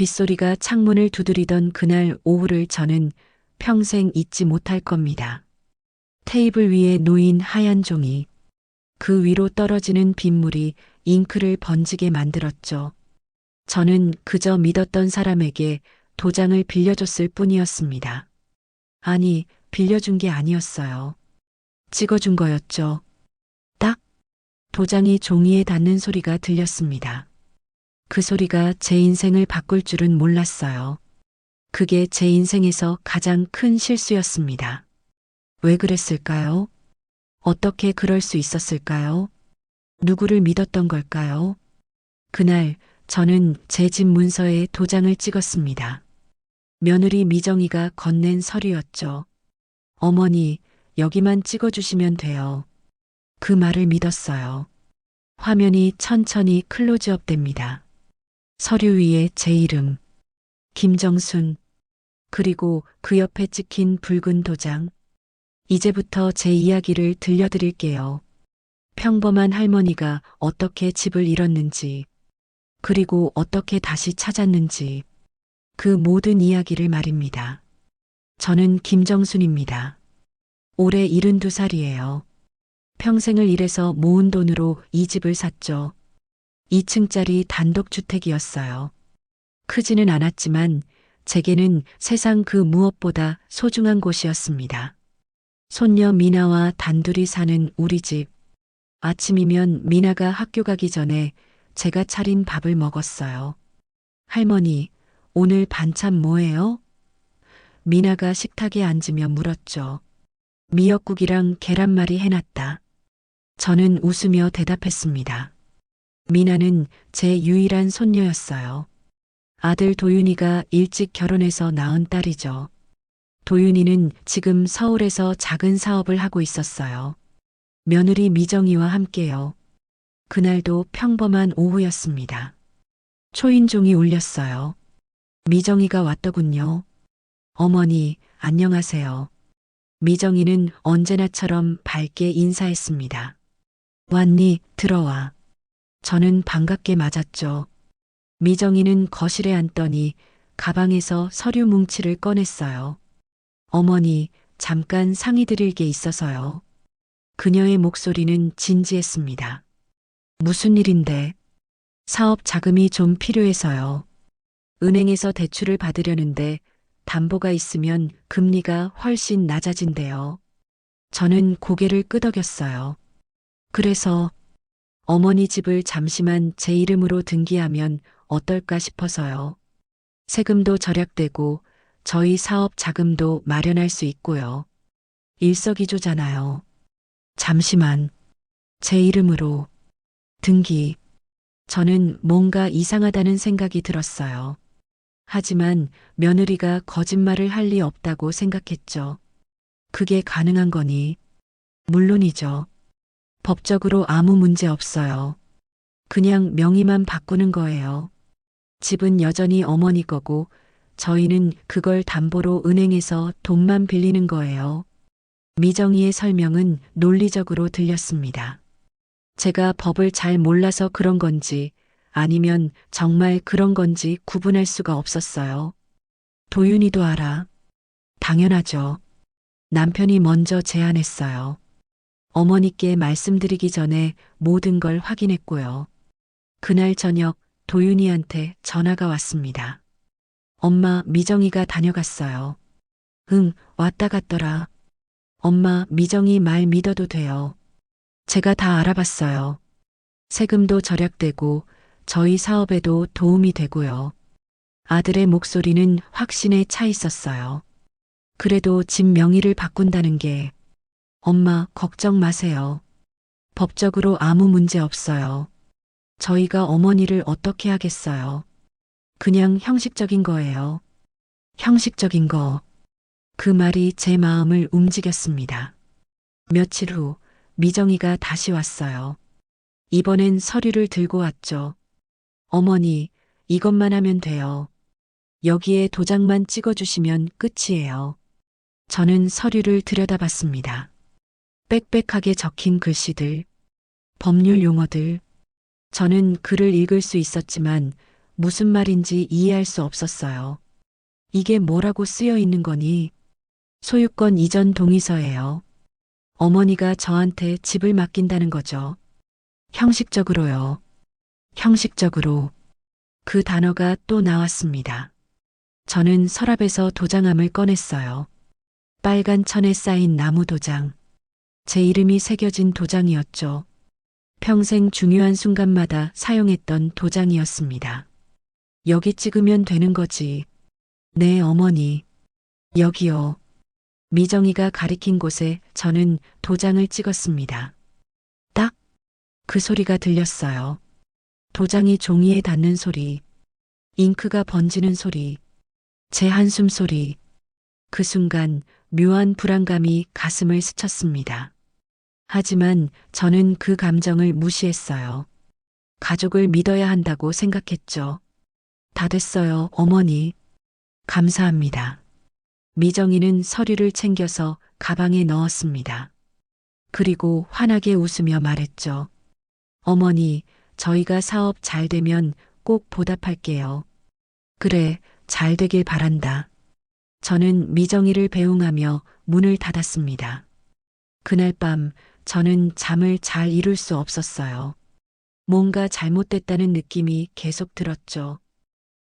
빗소리가 창문을 두드리던 그날 오후를 저는 평생 잊지 못할 겁니다. 테이블 위에 놓인 하얀 종이, 그 위로 떨어지는 빗물이 잉크를 번지게 만들었죠. 저는 그저 믿었던 사람에게 도장을 빌려줬을 뿐이었습니다. 아니, 빌려준 게 아니었어요. 찍어준 거였죠. 딱! 도장이 종이에 닿는 소리가 들렸습니다. 그 소리가 제 인생을 바꿀 줄은 몰랐어요. 그게 제 인생에서 가장 큰 실수였습니다. 왜 그랬을까요? 어떻게 그럴 수 있었을까요? 누구를 믿었던 걸까요? 그날 저는 제 집 문서에 도장을 찍었습니다. 며느리 미정이가 건넨 서류였죠. 어머니, 여기만 찍어주시면 돼요. 그 말을 믿었어요. 화면이 천천히 클로즈업 됩니다. 서류 위에 제 이름, 김정순, 그리고 그 옆에 찍힌 붉은 도장. 이제부터 제 이야기를 들려드릴게요. 평범한 할머니가 어떻게 집을 잃었는지, 그리고 어떻게 다시 찾았는지, 그 모든 이야기를 말입니다. 저는 김정순입니다. 올해 72살이에요. 평생을 일해서 모은 돈으로 이 집을 샀죠. 2층짜리 단독주택이었어요. 크지는 않았지만 제게는 세상 그 무엇보다 소중한 곳이었습니다. 손녀 미나와 단둘이 사는 우리 집. 아침이면 미나가 학교 가기 전에 제가 차린 밥을 먹었어요. 할머니, 오늘 반찬 뭐예요? 미나가 식탁에 앉으며 물었죠. 미역국이랑 계란말이 해놨다. 저는 웃으며 대답했습니다. 미나는 제 유일한 손녀였어요. 아들 도윤이가 일찍 결혼해서 낳은 딸이죠. 도윤이는 지금 서울에서 작은 사업을 하고 있었어요. 며느리 미정이와 함께요. 그날도 평범한 오후였습니다. 초인종이 울렸어요. 미정이가 왔더군요. 어머니, 안녕하세요. 미정이는 언제나처럼 밝게 인사했습니다. 왔니, 들어와. 저는 반갑게 맞았죠. 미정이는 거실에 앉더니 가방에서 서류 뭉치를 꺼냈어요. 어머니, 잠깐 상의 드릴 게 있어서요. 그녀의 목소리는 진지했습니다. 무슨 일인데? 사업 자금이 좀 필요해서요. 은행에서 대출을 받으려는데 담보가 있으면 금리가 훨씬 낮아진대요. 저는 고개를 끄덕였어요. 그래서 어머니 집을 잠시만 제 이름으로 등기하면 어떨까 싶어서요. 세금도 절약되고 저희 사업 자금도 마련할 수 있고요. 일석이조잖아요. 잠시만. 제 이름으로 등기. 저는 뭔가 이상하다는 생각이 들었어요. 하지만 며느리가 거짓말을 할 리 없다고 생각했죠. 그게 가능한 거니? 물론이죠. 법적으로 아무 문제 없어요. 그냥 명의만 바꾸는 거예요. 집은 여전히 어머니 거고 저희는 그걸 담보로 은행에서 돈만 빌리는 거예요. 미정이의 설명은 논리적으로 들렸습니다. 제가 법을 잘 몰라서 그런 건지 아니면 정말 그런 건지 구분할 수가 없었어요. 도윤이도 알아. 당연하죠. 남편이 먼저 제안했어요. 어머니께 말씀드리기 전에 모든 걸 확인했고요. 그날 저녁 도윤이한테 전화가 왔습니다. 엄마, 미정이가 다녀갔어요. 응, 왔다 갔더라. 엄마, 미정이 말 믿어도 돼요. 제가 다 알아봤어요. 세금도 절약되고 저희 사업에도 도움이 되고요. 아들의 목소리는 확신에 차 있었어요. 그래도 집 명의를 바꾼다는 게 엄마, 걱정 마세요. 법적으로 아무 문제 없어요. 저희가 어머니를 어떻게 하겠어요. 그냥 형식적인 거예요. 형식적인 거. 그 말이 제 마음을 움직였습니다. 며칠 후 미정이가 다시 왔어요. 이번엔 서류를 들고 왔죠. 어머니, 이것만 하면 돼요. 여기에 도장만 찍어주시면 끝이에요. 저는 서류를 들여다봤습니다. 빽빽하게 적힌 글씨들, 법률 용어들. 저는 글을 읽을 수 있었지만 무슨 말인지 이해할 수 없었어요. 이게 뭐라고 쓰여 있는 거니? 소유권 이전 동의서예요. 어머니가 저한테 집을 맡긴다는 거죠. 형식적으로요. 형식적으로. 그 단어가 또 나왔습니다. 저는 서랍에서 도장함을 꺼냈어요. 빨간 천에 쌓인 나무 도장. 제 이름이 새겨진 도장이었죠. 평생 중요한 순간마다 사용했던 도장이었습니다. 여기 찍으면 되는 거지. 네, 어머니. 여기요. 미정이가 가리킨 곳에 저는 도장을 찍었습니다. 딱 그 소리가 들렸어요. 도장이 종이에 닿는 소리, 잉크가 번지는 소리, 제 한숨 소리. 그 순간 묘한 불안감이 가슴을 스쳤습니다. 하지만 저는 그 감정을 무시했어요. 가족을 믿어야 한다고 생각했죠. 다 됐어요, 어머니. 감사합니다. 미정이는 서류를 챙겨서 가방에 넣었습니다. 그리고 환하게 웃으며 말했죠. 어머니, 저희가 사업 잘 되면 꼭 보답할게요. 그래, 잘 되길 바란다. 저는 미정이를 배웅하며 문을 닫았습니다. 그날 밤 저는 잠을 잘 이룰 수 없었어요. 뭔가 잘못됐다는 느낌이 계속 들었죠.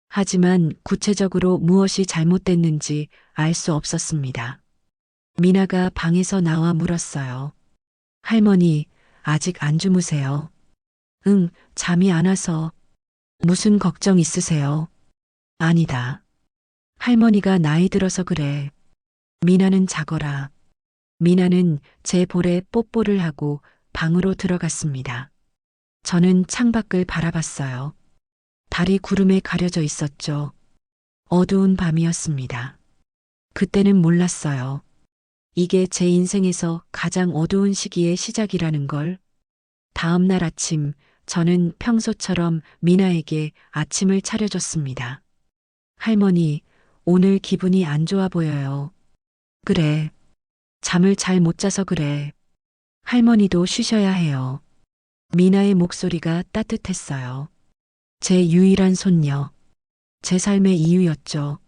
하지만 구체적으로 무엇이 잘못됐는지 알 수 없었습니다. 미나가 방에서 나와 물었어요. 할머니, 아직 안 주무세요? 응, 잠이 안 와서. 무슨 걱정 있으세요? 아니다. 할머니가 나이 들어서 그래. 미나는 자거라. 미나는 제 볼에 뽀뽀를 하고 방으로 들어갔습니다. 저는 창밖을 바라봤어요. 달이 구름에 가려져 있었죠. 어두운 밤이었습니다. 그때는 몰랐어요. 이게 제 인생에서 가장 어두운 시기의 시작이라는 걸. 다음 날 아침, 저는 평소처럼 미나에게 아침을 차려줬습니다. 할머니, 오늘 기분이 안 좋아 보여요. 그래. 잠을 잘 못 자서 그래. 할머니도 쉬셔야 해요. 미나의 목소리가 따뜻했어요. 제 유일한 손녀. 제 삶의 이유였죠.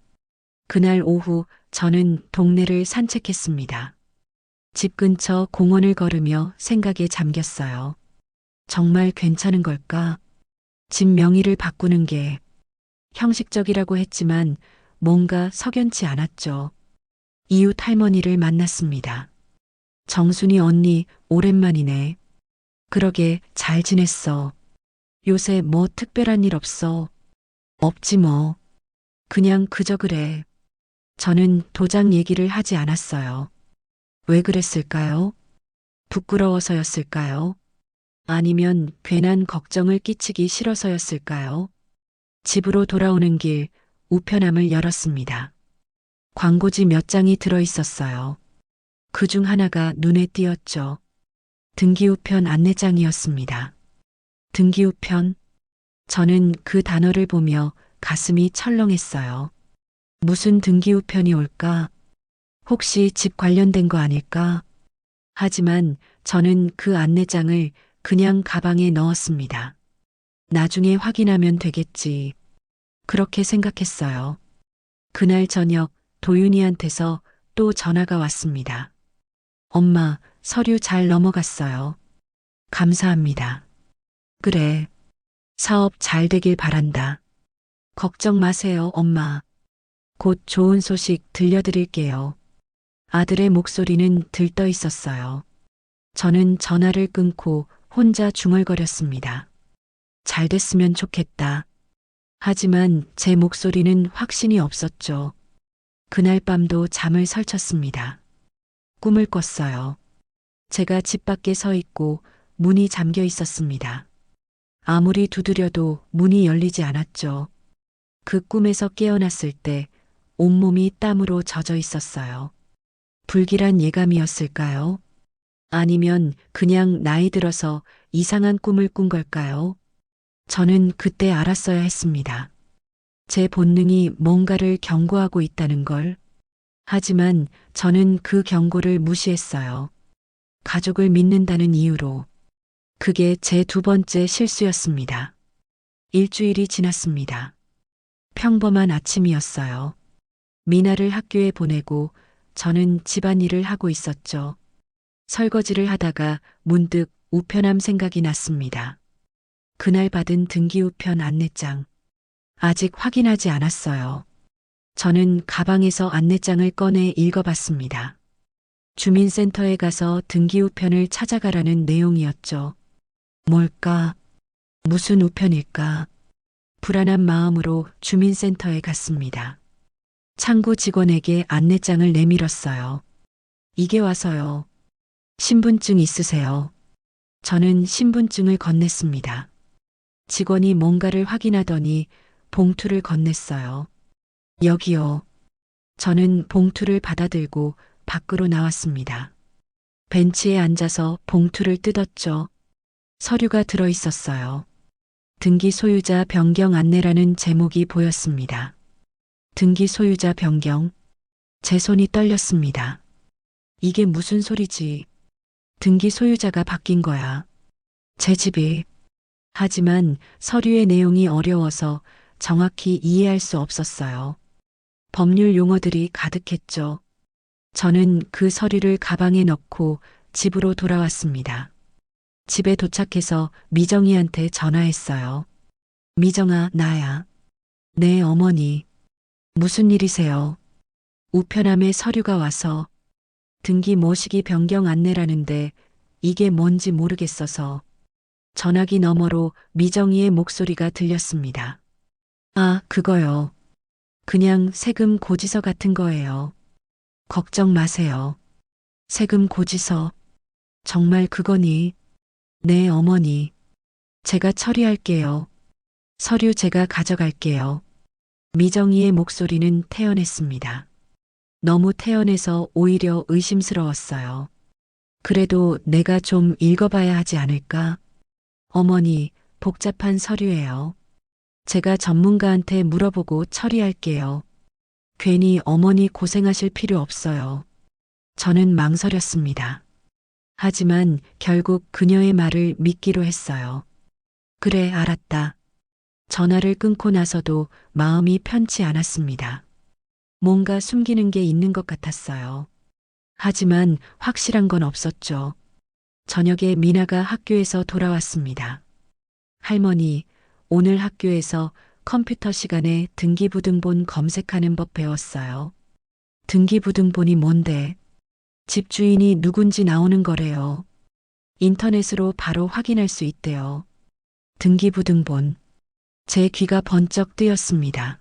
그날 오후 저는 동네를 산책했습니다. 집 근처 공원을 걸으며 생각에 잠겼어요. 정말 괜찮은 걸까? 집 명의를 바꾸는 게 형식적이라고 했지만 뭔가 석연치 않았죠. 이웃 할머니를 만났습니다. 정순이 언니, 오랜만이네. 그러게 잘 지냈어. 요새 뭐 특별한 일 없어? 없지 뭐. 그냥 그저 그래. 저는 도장 얘기를 하지 않았어요. 왜 그랬을까요? 부끄러워서였을까요? 아니면 괜한 걱정을 끼치기 싫어서였을까요? 집으로 돌아오는 길 우편함을 열었습니다. 광고지 몇 장이 들어 있었어요. 그 중 하나가 눈에 띄었죠. 등기우편 안내장이었습니다. 등기우편? 저는 그 단어를 보며 가슴이 철렁했어요. 무슨 등기우편이 올까? 혹시 집 관련된 거 아닐까? 하지만 저는 그 안내장을 그냥 가방에 넣었습니다. 나중에 확인하면 되겠지. 그렇게 생각했어요. 그날 저녁 도윤이한테서 또 전화가 왔습니다. 엄마, 서류 잘 넘어갔어요. 감사합니다. 그래. 사업 잘 되길 바란다. 걱정 마세요, 엄마. 곧 좋은 소식 들려드릴게요. 아들의 목소리는 들떠 있었어요. 저는 전화를 끊고 혼자 중얼거렸습니다. 잘 됐으면 좋겠다. 하지만 제 목소리는 확신이 없었죠. 그날 밤도 잠을 설쳤습니다. 꿈을 꿨어요. 제가 집 밖에 서 있고 문이 잠겨 있었습니다. 아무리 두드려도 문이 열리지 않았죠. 그 꿈에서 깨어났을 때 온몸이 땀으로 젖어 있었어요. 불길한 예감이었을까요? 아니면 그냥 나이 들어서 이상한 꿈을 꾼 걸까요? 저는 그때 알았어야 했습니다. 제 본능이 뭔가를 경고하고 있다는 걸. 하지만 저는 그 경고를 무시했어요. 가족을 믿는다는 이유로. 그게 제 두 번째 실수였습니다. 일주일이 지났습니다. 평범한 아침이었어요. 미나를 학교에 보내고 저는 집안일을 하고 있었죠. 설거지를 하다가 문득 우편함 생각이 났습니다. 그날 받은 등기 우편 안내장. 아직 확인하지 않았어요. 저는 가방에서 안내장을 꺼내 읽어봤습니다. 주민센터에 가서 등기 우편을 찾아가라는 내용이었죠. 뭘까? 무슨 우편일까? 불안한 마음으로 주민센터에 갔습니다. 창구 직원에게 안내장을 내밀었어요. 이게 와서요. 신분증 있으세요? 저는 신분증을 건넸습니다. 직원이 뭔가를 확인하더니 봉투를 건넸어요. 여기요. 저는 봉투를 받아들고 밖으로 나왔습니다. 벤치에 앉아서 봉투를 뜯었죠. 서류가 들어 있었어요. 등기 소유자 변경 안내라는 제목이 보였습니다. 등기 소유자 변경. 제 손이 떨렸습니다. 이게 무슨 소리지? 등기 소유자가 바뀐 거야. 제 집이. 하지만 서류의 내용이 어려워서 정확히 이해할 수 없었어요. 법률 용어들이 가득했죠. 저는 그 서류를 가방에 넣고 집으로 돌아왔습니다. 집에 도착해서 미정이한테 전화했어요. 미정아, 나야. 네, 어머니. 무슨 일이세요? 우편함에 서류가 와서 등기 모시기 변경 안내라는데 이게 뭔지 모르겠어서. 전화기 너머로 미정이의 목소리가 들렸습니다. 아, 그거요. 그냥 세금 고지서 같은 거예요. 걱정 마세요. 세금 고지서. 정말 그거니? 네, 어머니. 제가 처리할게요. 서류 제가 가져갈게요. 미정이의 목소리는 태연했습니다. 너무 태연해서 오히려 의심스러웠어요. 그래도 내가 좀 읽어봐야 하지 않을까? 어머니, 복잡한 서류예요. 제가 전문가한테 물어보고 처리할게요. 괜히 어머니 고생하실 필요 없어요. 저는 망설였습니다. 하지만 결국 그녀의 말을 믿기로 했어요. 그래, 알았다. 전화를 끊고 나서도 마음이 편치 않았습니다. 뭔가 숨기는 게 있는 것 같았어요. 하지만 확실한 건 없었죠. 저녁에 미나가 학교에서 돌아왔습니다. 할머니, 오늘 학교에서 컴퓨터 시간에 등기부등본 검색하는 법 배웠어요. 등기부등본이 뭔데? 집주인이 누군지 나오는 거래요. 인터넷으로 바로 확인할 수 있대요. 등기부등본. 제 귀가 번쩍 뜨였습니다.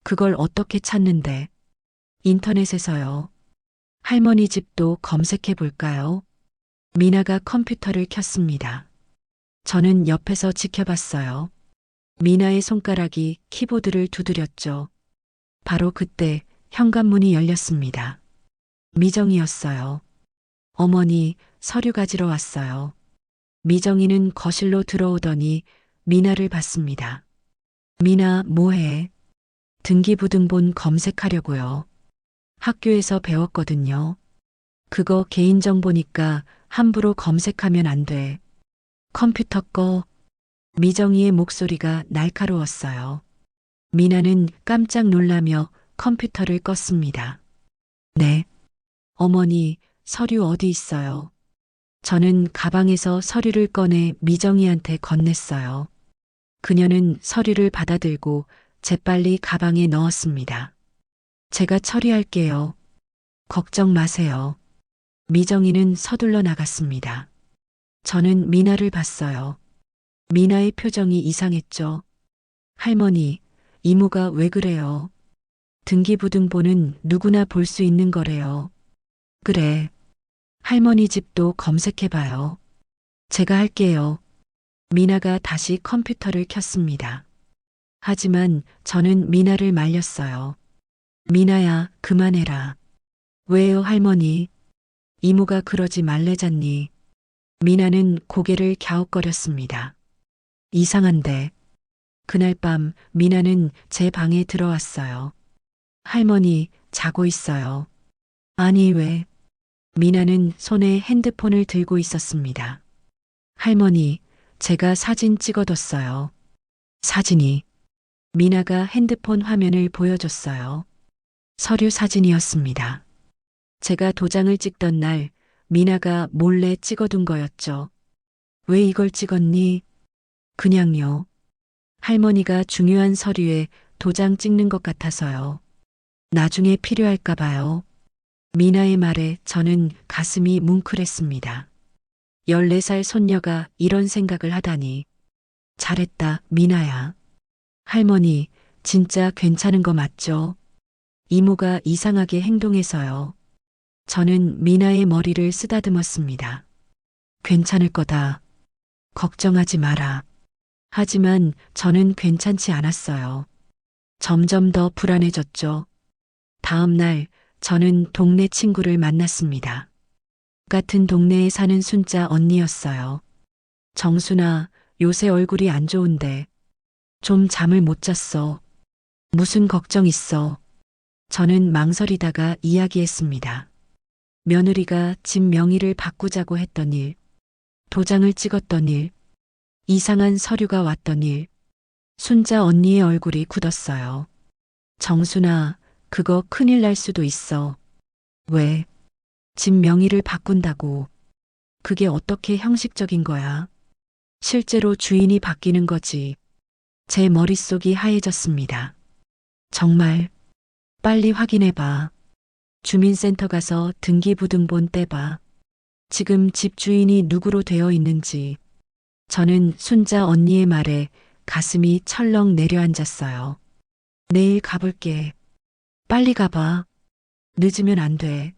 그걸 어떻게 찾는데? 인터넷에서요. 할머니 집도 검색해 볼까요? 미나가 컴퓨터를 켰습니다. 저는 옆에서 지켜봤어요. 미나의 손가락이 키보드를 두드렸죠. 바로 그때 현관문이 열렸습니다. 미정이었어요. 어머니, 서류 가지러 왔어요. 미정이는 거실로 들어오더니 미나를 봤습니다. 미나, 뭐해? 등기부등본 검색하려고요. 학교에서 배웠거든요. 그거 개인정보니까 함부로 검색하면 안 돼. 컴퓨터 꺼. 미정이의 목소리가 날카로웠어요. 미나는 깜짝 놀라며 컴퓨터를 껐습니다. 네. 어머니, 서류 어디 있어요? 저는 가방에서 서류를 꺼내 미정이한테 건넸어요. 그녀는 서류를 받아들고 재빨리 가방에 넣었습니다. 제가 처리할게요. 걱정 마세요. 미정이는 서둘러 나갔습니다. 저는 미나를 봤어요. 미나의 표정이 이상했죠. 할머니, 이모가 왜 그래요? 등기부등본은 누구나 볼 수 있는 거래요. 그래. 할머니 집도 검색해봐요. 제가 할게요. 미나가 다시 컴퓨터를 켰습니다. 하지만 저는 미나를 말렸어요. 미나야, 그만해라. 왜요, 할머니? 이모가 그러지 말래잖니. 미나는 고개를 갸웃거렸습니다. 이상한데. 그날 밤 미나는 제 방에 들어왔어요. 할머니, 자고 있어요. 아니, 왜? 미나는 손에 핸드폰을 들고 있었습니다. 할머니, 제가 사진 찍어뒀어요. 사진이. 미나가 핸드폰 화면을 보여줬어요. 서류 사진이었습니다. 제가 도장을 찍던 날 미나가 몰래 찍어둔 거였죠. 왜 이걸 찍었니? 그냥요. 할머니가 중요한 서류에 도장 찍는 것 같아서요. 나중에 필요할까 봐요. 미나의 말에 저는 가슴이 뭉클했습니다. 14살 손녀가 이런 생각을 하다니. 잘했다, 미나야. 할머니, 진짜 괜찮은 거 맞죠? 이모가 이상하게 행동해서요. 저는 미나의 머리를 쓰다듬었습니다. 괜찮을 거다. 걱정하지 마라. 하지만 저는 괜찮지 않았어요. 점점 더 불안해졌죠. 다음 날 저는 동네 친구를 만났습니다. 같은 동네에 사는 순자 언니였어요. 정순아, 요새 얼굴이 안 좋은데. 좀 잠을 못 잤어. 무슨 걱정 있어? 저는 망설이다가 이야기했습니다. 며느리가 집 명의를 바꾸자고 했던 일, 도장을 찍었던 일, 이상한 서류가 왔던 일. 순자 언니의 얼굴이 굳었어요. 정순아, 그거 큰일 날 수도 있어. 왜? 집 명의를 바꾼다고. 그게 어떻게 형식적인 거야? 실제로 주인이 바뀌는 거지. 제 머릿속이 하얘졌습니다. 정말 빨리 확인해봐. 주민센터 가서 등기부등본 떼봐. 지금 집 주인이 누구로 되어 있는지. 저는 순자 언니의 말에 가슴이 철렁 내려앉았어요. 내일 가볼게. 빨리 가봐. 늦으면 안 돼.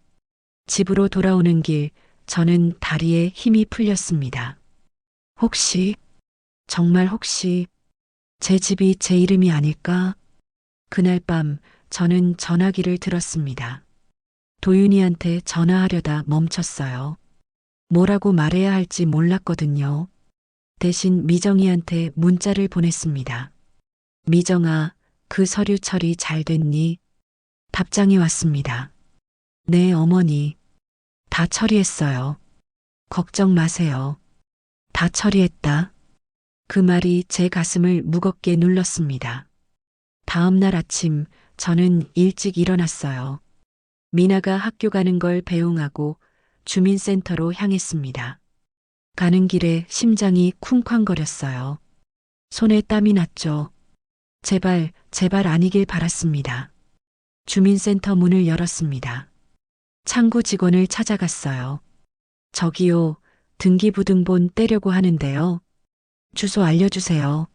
집으로 돌아오는 길, 저는 다리에 힘이 풀렸습니다. 혹시, 정말 혹시, 제 집이 제 이름이 아닐까? 그날 밤 저는 전화기를 들었습니다. 도윤이한테 전화하려다 멈췄어요. 뭐라고 말해야 할지 몰랐거든요. 대신 미정이한테 문자를 보냈습니다. 미정아, 그 서류 처리 잘 됐니? 답장이 왔습니다. 네, 어머니. 다 처리했어요. 걱정 마세요. 다 처리했다. 그 말이 제 가슴을 무겁게 눌렀습니다. 다음 날 아침 저는 일찍 일어났어요. 미나가 학교 가는 걸 배웅하고 주민센터로 향했습니다. 가는 길에 심장이 쿵쾅거렸어요. 손에 땀이 났죠. 제발, 제발 아니길 바랐습니다. 주민센터 문을 열었습니다. 창구 직원을 찾아갔어요. 저기요, 등기부등본 떼려고 하는데요. 주소 알려주세요.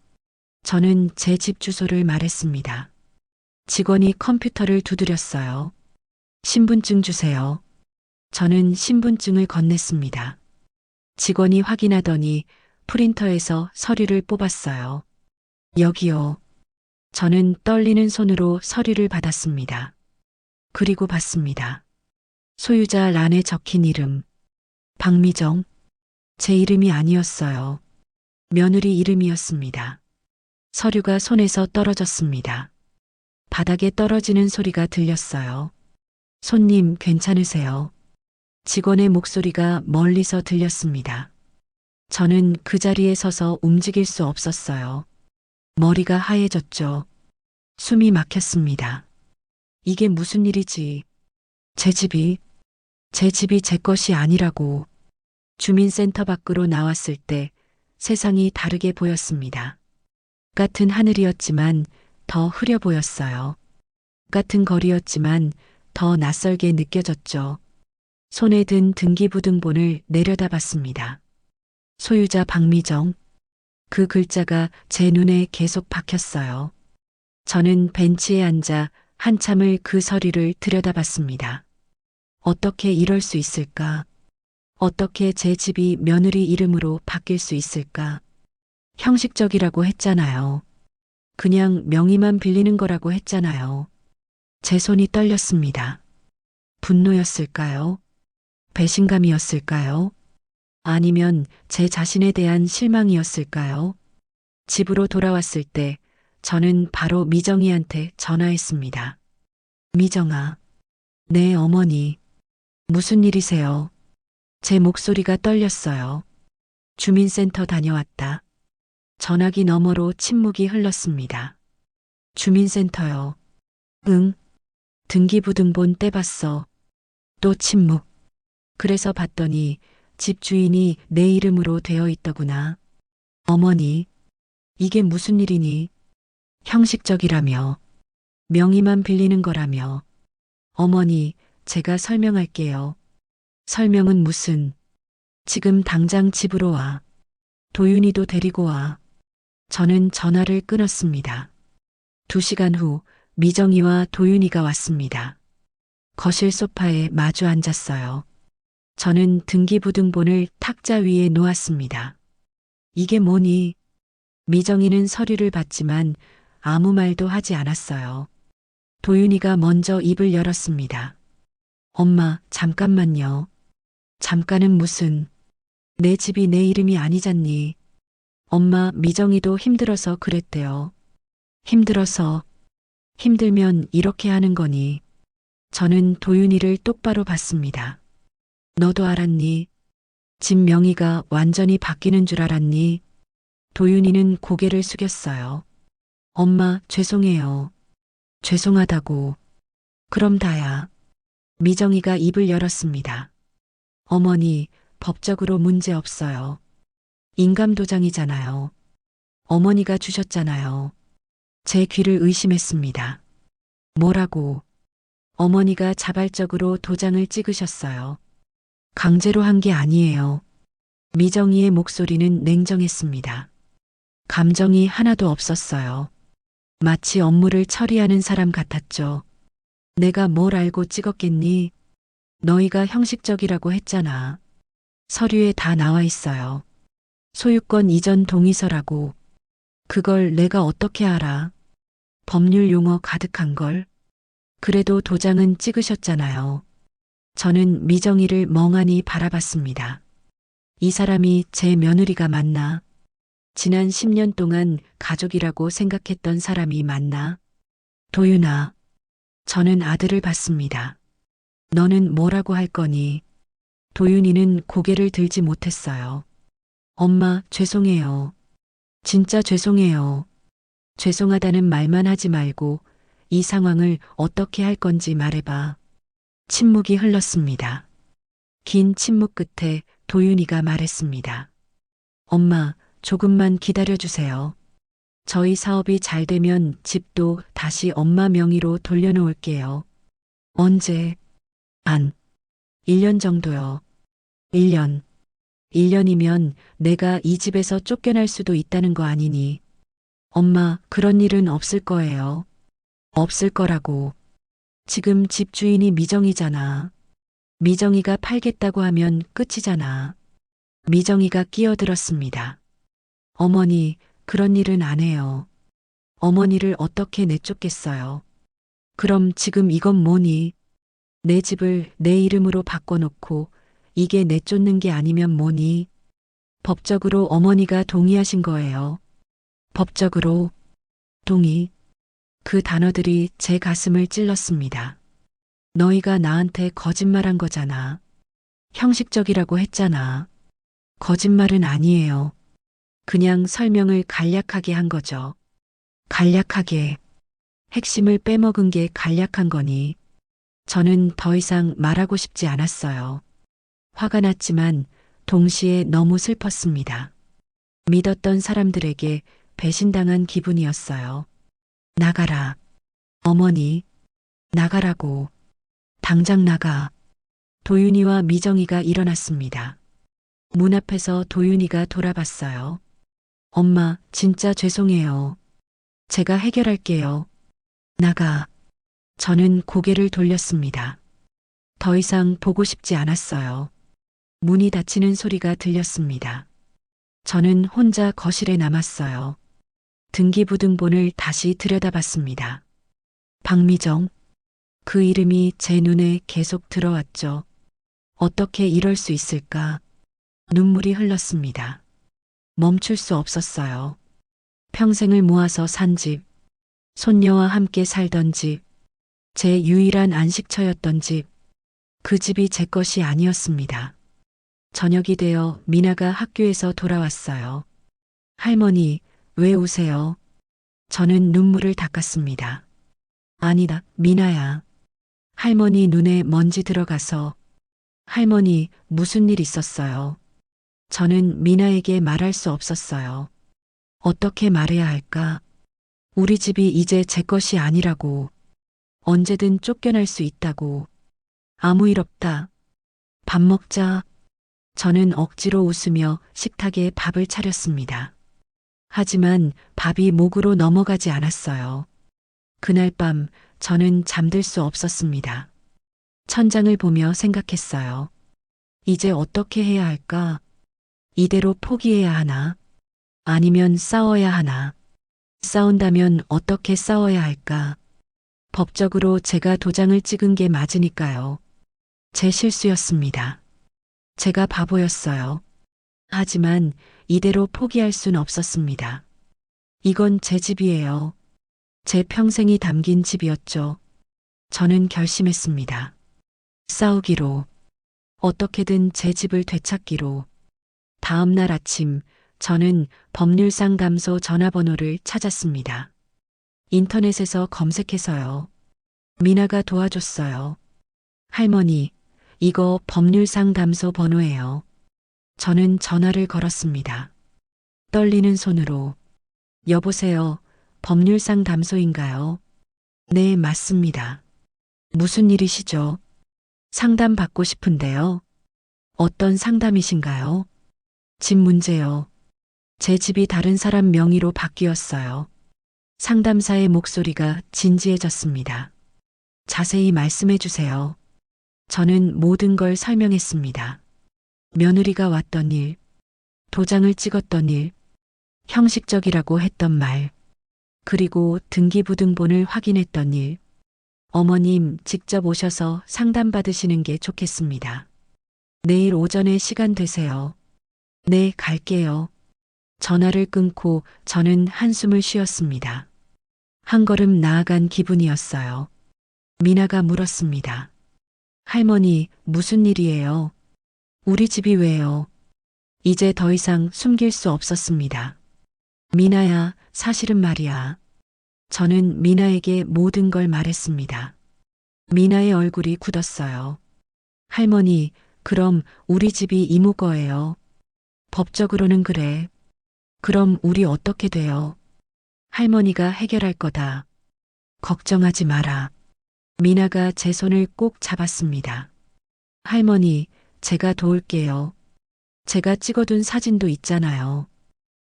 저는 제 집 주소를 말했습니다. 직원이 컴퓨터를 두드렸어요. 신분증 주세요. 저는 신분증을 건넸습니다. 직원이 확인하더니 프린터에서 서류를 뽑았어요. 여기요. 저는 떨리는 손으로 서류를 받았습니다. 그리고 봤습니다. 소유자 란에 적힌 이름. 박미정. 제 이름이 아니었어요. 며느리 이름이었습니다. 서류가 손에서 떨어졌습니다. 바닥에 떨어지는 소리가 들렸어요. 손님 괜찮으세요? 직원의 목소리가 멀리서 들렸습니다. 저는 그 자리에 서서 움직일 수 없었어요. 머리가 하얘졌죠. 숨이 막혔습니다. 이게 무슨 일이지? 제 집이 제 것이 아니라고. 주민센터 밖으로 나왔을 때 세상이 다르게 보였습니다. 같은 하늘이었지만 더 흐려 보였어요. 같은 거리였지만 더 낯설게 느껴졌죠. 손에 든 등기부등본을 내려다봤습니다. 소유자 박미정. 그 글자가 제 눈에 계속 박혔어요. 저는 벤치에 앉아 한참을 그 서류를 들여다봤습니다. 어떻게 이럴 수 있을까? 어떻게 제 집이 며느리 이름으로 바뀔 수 있을까? 형식적이라고 했잖아요. 그냥 명의만 빌리는 거라고 했잖아요. 제 손이 떨렸습니다. 분노였을까요? 배신감이었을까요? 아니면 제 자신에 대한 실망이었을까요? 집으로 돌아왔을 때 저는 바로 미정이한테 전화했습니다. 미정아. 네, 어머니. 무슨 일이세요? 제 목소리가 떨렸어요. 주민센터 다녀왔다. 전화기 너머로 침묵이 흘렀습니다. 주민센터요. 응. 등기부등본 떼봤어. 또 침묵. 그래서 봤더니 집 주인이 내 이름으로 되어 있더구나. 어머니, 이게 무슨 일이니? 형식적이라며. 명의만 빌리는 거라며. 어머니, 제가 설명할게요. 설명은 무슨. 지금 당장 집으로 와. 도윤이도 데리고 와. 저는 전화를 끊었습니다. 2시간 후 미정이와 도윤이가 왔습니다. 거실 소파에 마주 앉았어요. 저는 등기부등본을 탁자 위에 놓았습니다. 이게 뭐니? 미정이는 서류를 봤지만 아무 말도 하지 않았어요. 도윤이가 먼저 입을 열었습니다. 엄마, 잠깐만요. 잠깐은 무슨. 내 집이 내 이름이 아니잖니. 엄마, 미정이도 힘들어서 그랬대요. 힘들어서. 힘들면 이렇게 하는 거니. 저는 도윤이를 똑바로 봤습니다. 너도 알았니? 집 명의가 완전히 바뀌는 줄 알았니? 도윤이는 고개를 숙였어요. 엄마, 죄송해요. 죄송하다고. 그럼 다야. 미정이가 입을 열었습니다. 어머니, 법적으로 문제 없어요. 인감도장이잖아요. 어머니가 주셨잖아요. 제 귀를 의심했습니다. 뭐라고? 어머니가 자발적으로 도장을 찍으셨어요. 강제로 한 게 아니에요. 미정이의 목소리는 냉정했습니다. 감정이 하나도 없었어요. 마치 업무를 처리하는 사람 같았죠. 내가 뭘 알고 찍었겠니? 너희가 형식적이라고 했잖아. 서류에 다 나와 있어요. 소유권 이전 동의서라고. 그걸 내가 어떻게 알아? 법률 용어 가득한 걸. 그래도 도장은 찍으셨잖아요. 저는 미정이를 멍하니 바라봤습니다. 이 사람이 제 며느리가 맞나? 지난 10년 동안 가족이라고 생각했던 사람이 맞나? 도윤아, 저는 아들을 봤습니다. 너는 뭐라고 할 거니? 도윤이는 고개를 들지 못했어요. 엄마, 죄송해요. 진짜 죄송해요. 죄송하다는 말만 하지 말고 이 상황을 어떻게 할 건지 말해봐. 침묵이 흘렀습니다. 긴 침묵 끝에 도윤이가 말했습니다. 엄마, 조금만 기다려주세요. 저희 사업이 잘 되면 집도 다시 엄마 명의로 돌려놓을게요. 언제? 1년 정도요. 1년. 1년이면 내가 이 집에서 쫓겨날 수도 있다는 거 아니니. 엄마, 그런 일은 없을 거예요. 없을 거라고. 지금 집주인이 미정이잖아. 미정이가 팔겠다고 하면 끝이잖아. 미정이가 끼어들었습니다. 어머니, 그런 일은 안 해요. 어머니를 어떻게 내쫓겠어요. 그럼 지금 이건 뭐니? 내 집을 내 이름으로 바꿔놓고 이게 내쫓는 게 아니면 뭐니? 법적으로 어머니가 동의하신 거예요. 법적으로 동의. 그 단어들이 제 가슴을 찔렀습니다. 너희가 나한테 거짓말한 거잖아. 형식적이라고 했잖아. 거짓말은 아니에요. 그냥 설명을 간략하게 한 거죠. 간략하게. 핵심을 빼먹은 게 간략한 거니. 저는 더 이상 말하고 싶지 않았어요. 화가 났지만 동시에 너무 슬펐습니다. 믿었던 사람들에게 배신당한 기분이었어요. 나가라. 어머니, 나가라고. 당장 나가. 도윤이와 미정이가 일어났습니다. 문 앞에서 도윤이가 돌아봤어요. 엄마, 진짜 죄송해요. 제가 해결할게요. 나가. 저는 고개를 돌렸습니다. 더 이상 보고 싶지 않았어요. 문이 닫히는 소리가 들렸습니다. 저는 혼자 거실에 남았어요. 등기부등본을 다시 들여다봤습니다. 박미정. 그 이름이 제 눈에 계속 들어왔죠. 어떻게 이럴 수 있을까? 눈물이 흘렀습니다. 멈출 수 없었어요. 평생을 모아서 산 집, 손녀와 함께 살던 집, 제 유일한 안식처였던 집, 그 집이 제 것이 아니었습니다. 저녁이 되어 미나가 학교에서 돌아왔어요. 할머니, 왜 우세요? 저는 눈물을 닦았습니다. 아니다, 미나야. 할머니 눈에 먼지 들어가서. 할머니, 무슨 일 있었어요? 저는 미나에게 말할 수 없었어요. 어떻게 말해야 할까? 우리 집이 이제 제 것이 아니라고. 언제든 쫓겨날 수 있다고. 아무 일 없다. 밥 먹자. 저는 억지로 웃으며 식탁에 밥을 차렸습니다. 하지만 밥이 목으로 넘어가지 않았어요. 그날 밤 저는 잠들 수 없었습니다. 천장을 보며 생각했어요. 이제 어떻게 해야 할까? 이대로 포기해야 하나? 아니면 싸워야 하나? 싸운다면 어떻게 싸워야 할까? 법적으로 제가 도장을 찍은 게 맞으니까요. 제 실수였습니다. 제가 바보였어요. 하지만 이대로 포기할 순 없었습니다. 이건 제 집이에요. 제 평생이 담긴 집이었죠. 저는 결심했습니다. 싸우기로, 어떻게든 제 집을 되찾기로. 다음 날 아침, 저는 법률상담소 전화번호를 찾았습니다. 인터넷에서 검색해서요. 미나가 도와줬어요. 할머니, 이거 법률상담소 번호예요. 저는 전화를 걸었습니다. 떨리는 손으로. 여보세요, 법률상담소인가요? 네, 맞습니다. 무슨 일이시죠? 상담 받고 싶은데요. 어떤 상담이신가요? 집 문제요. 제 집이 다른 사람 명의로 바뀌었어요. 상담사의 목소리가 진지해졌습니다. 자세히 말씀해 주세요. 저는 모든 걸 설명했습니다. 며느리가 왔던 일, 도장을 찍었던 일, 형식적이라고 했던 말, 그리고 등기부등본을 확인했던 일. 어머님 직접 오셔서 상담받으시는 게 좋겠습니다. 내일 오전에 시간 되세요. 네, 갈게요. 전화를 끊고 저는 한숨을 쉬었습니다. 한 걸음 나아간 기분이었어요. 미나가 물었습니다. 할머니, 무슨 일이에요? 우리 집이 왜요? 이제 더 이상 숨길 수 없었습니다. 미나야, 사실은 말이야. 저는 미나에게 모든 걸 말했습니다. 미나의 얼굴이 굳었어요. 할머니, 그럼 우리 집이 이모 거예요. 법적으로는 그래. 그럼 우리 어떻게 돼요? 할머니가 해결할 거다. 걱정하지 마라. 미나가 제 손을 꼭 잡았습니다. 할머니, 제가 도울게요. 제가 찍어둔 사진도 있잖아요.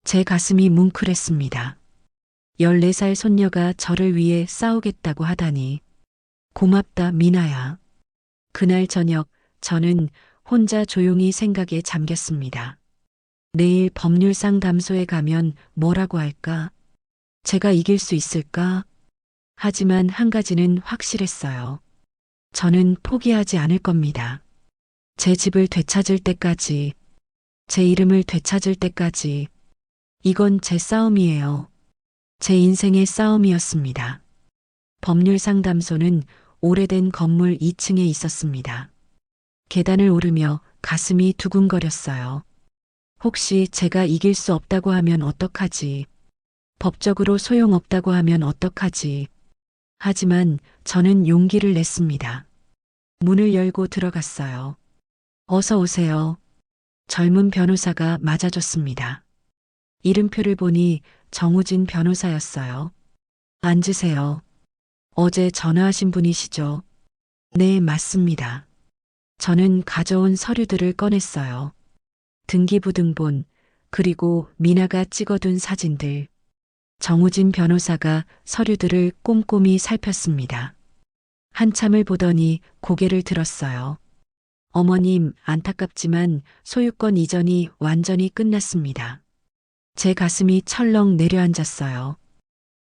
제 가슴이 뭉클했습니다. 14살 손녀가 저를 위해 싸우겠다고 하다니. 고맙다, 미나야. 그날 저녁 저는 혼자 조용히 생각에 잠겼습니다. 내일 법률상담소에 가면 뭐라고 할까? 제가 이길 수 있을까? 하지만 한 가지는 확실했어요. 저는 포기하지 않을 겁니다. 제 집을 되찾을 때까지, 제 이름을 되찾을 때까지. 이건 제 싸움이에요. 제 인생의 싸움이었습니다. 법률상담소는 오래된 건물 2층에 있었습니다. 계단을 오르며 가슴이 두근거렸어요. 혹시 제가 이길 수 없다고 하면 어떡하지? 법적으로 소용없다고 하면 어떡하지? 하지만 저는 용기를 냈습니다. 문을 열고 들어갔어요. 어서 오세요. 젊은 변호사가 맞아줬습니다. 이름표를 보니 정우진 변호사였어요. 앉으세요. 어제 전화하신 분이시죠? 네, 맞습니다. 저는 가져온 서류들을 꺼냈어요. 등기부등본, 그리고 미나가 찍어둔 사진들. 정우진 변호사가 서류들을 꼼꼼히 살폈습니다. 한참을 보더니 고개를 들었어요. 어머님, 안타깝지만 소유권 이전이 완전히 끝났습니다. 제 가슴이 철렁 내려앉았어요.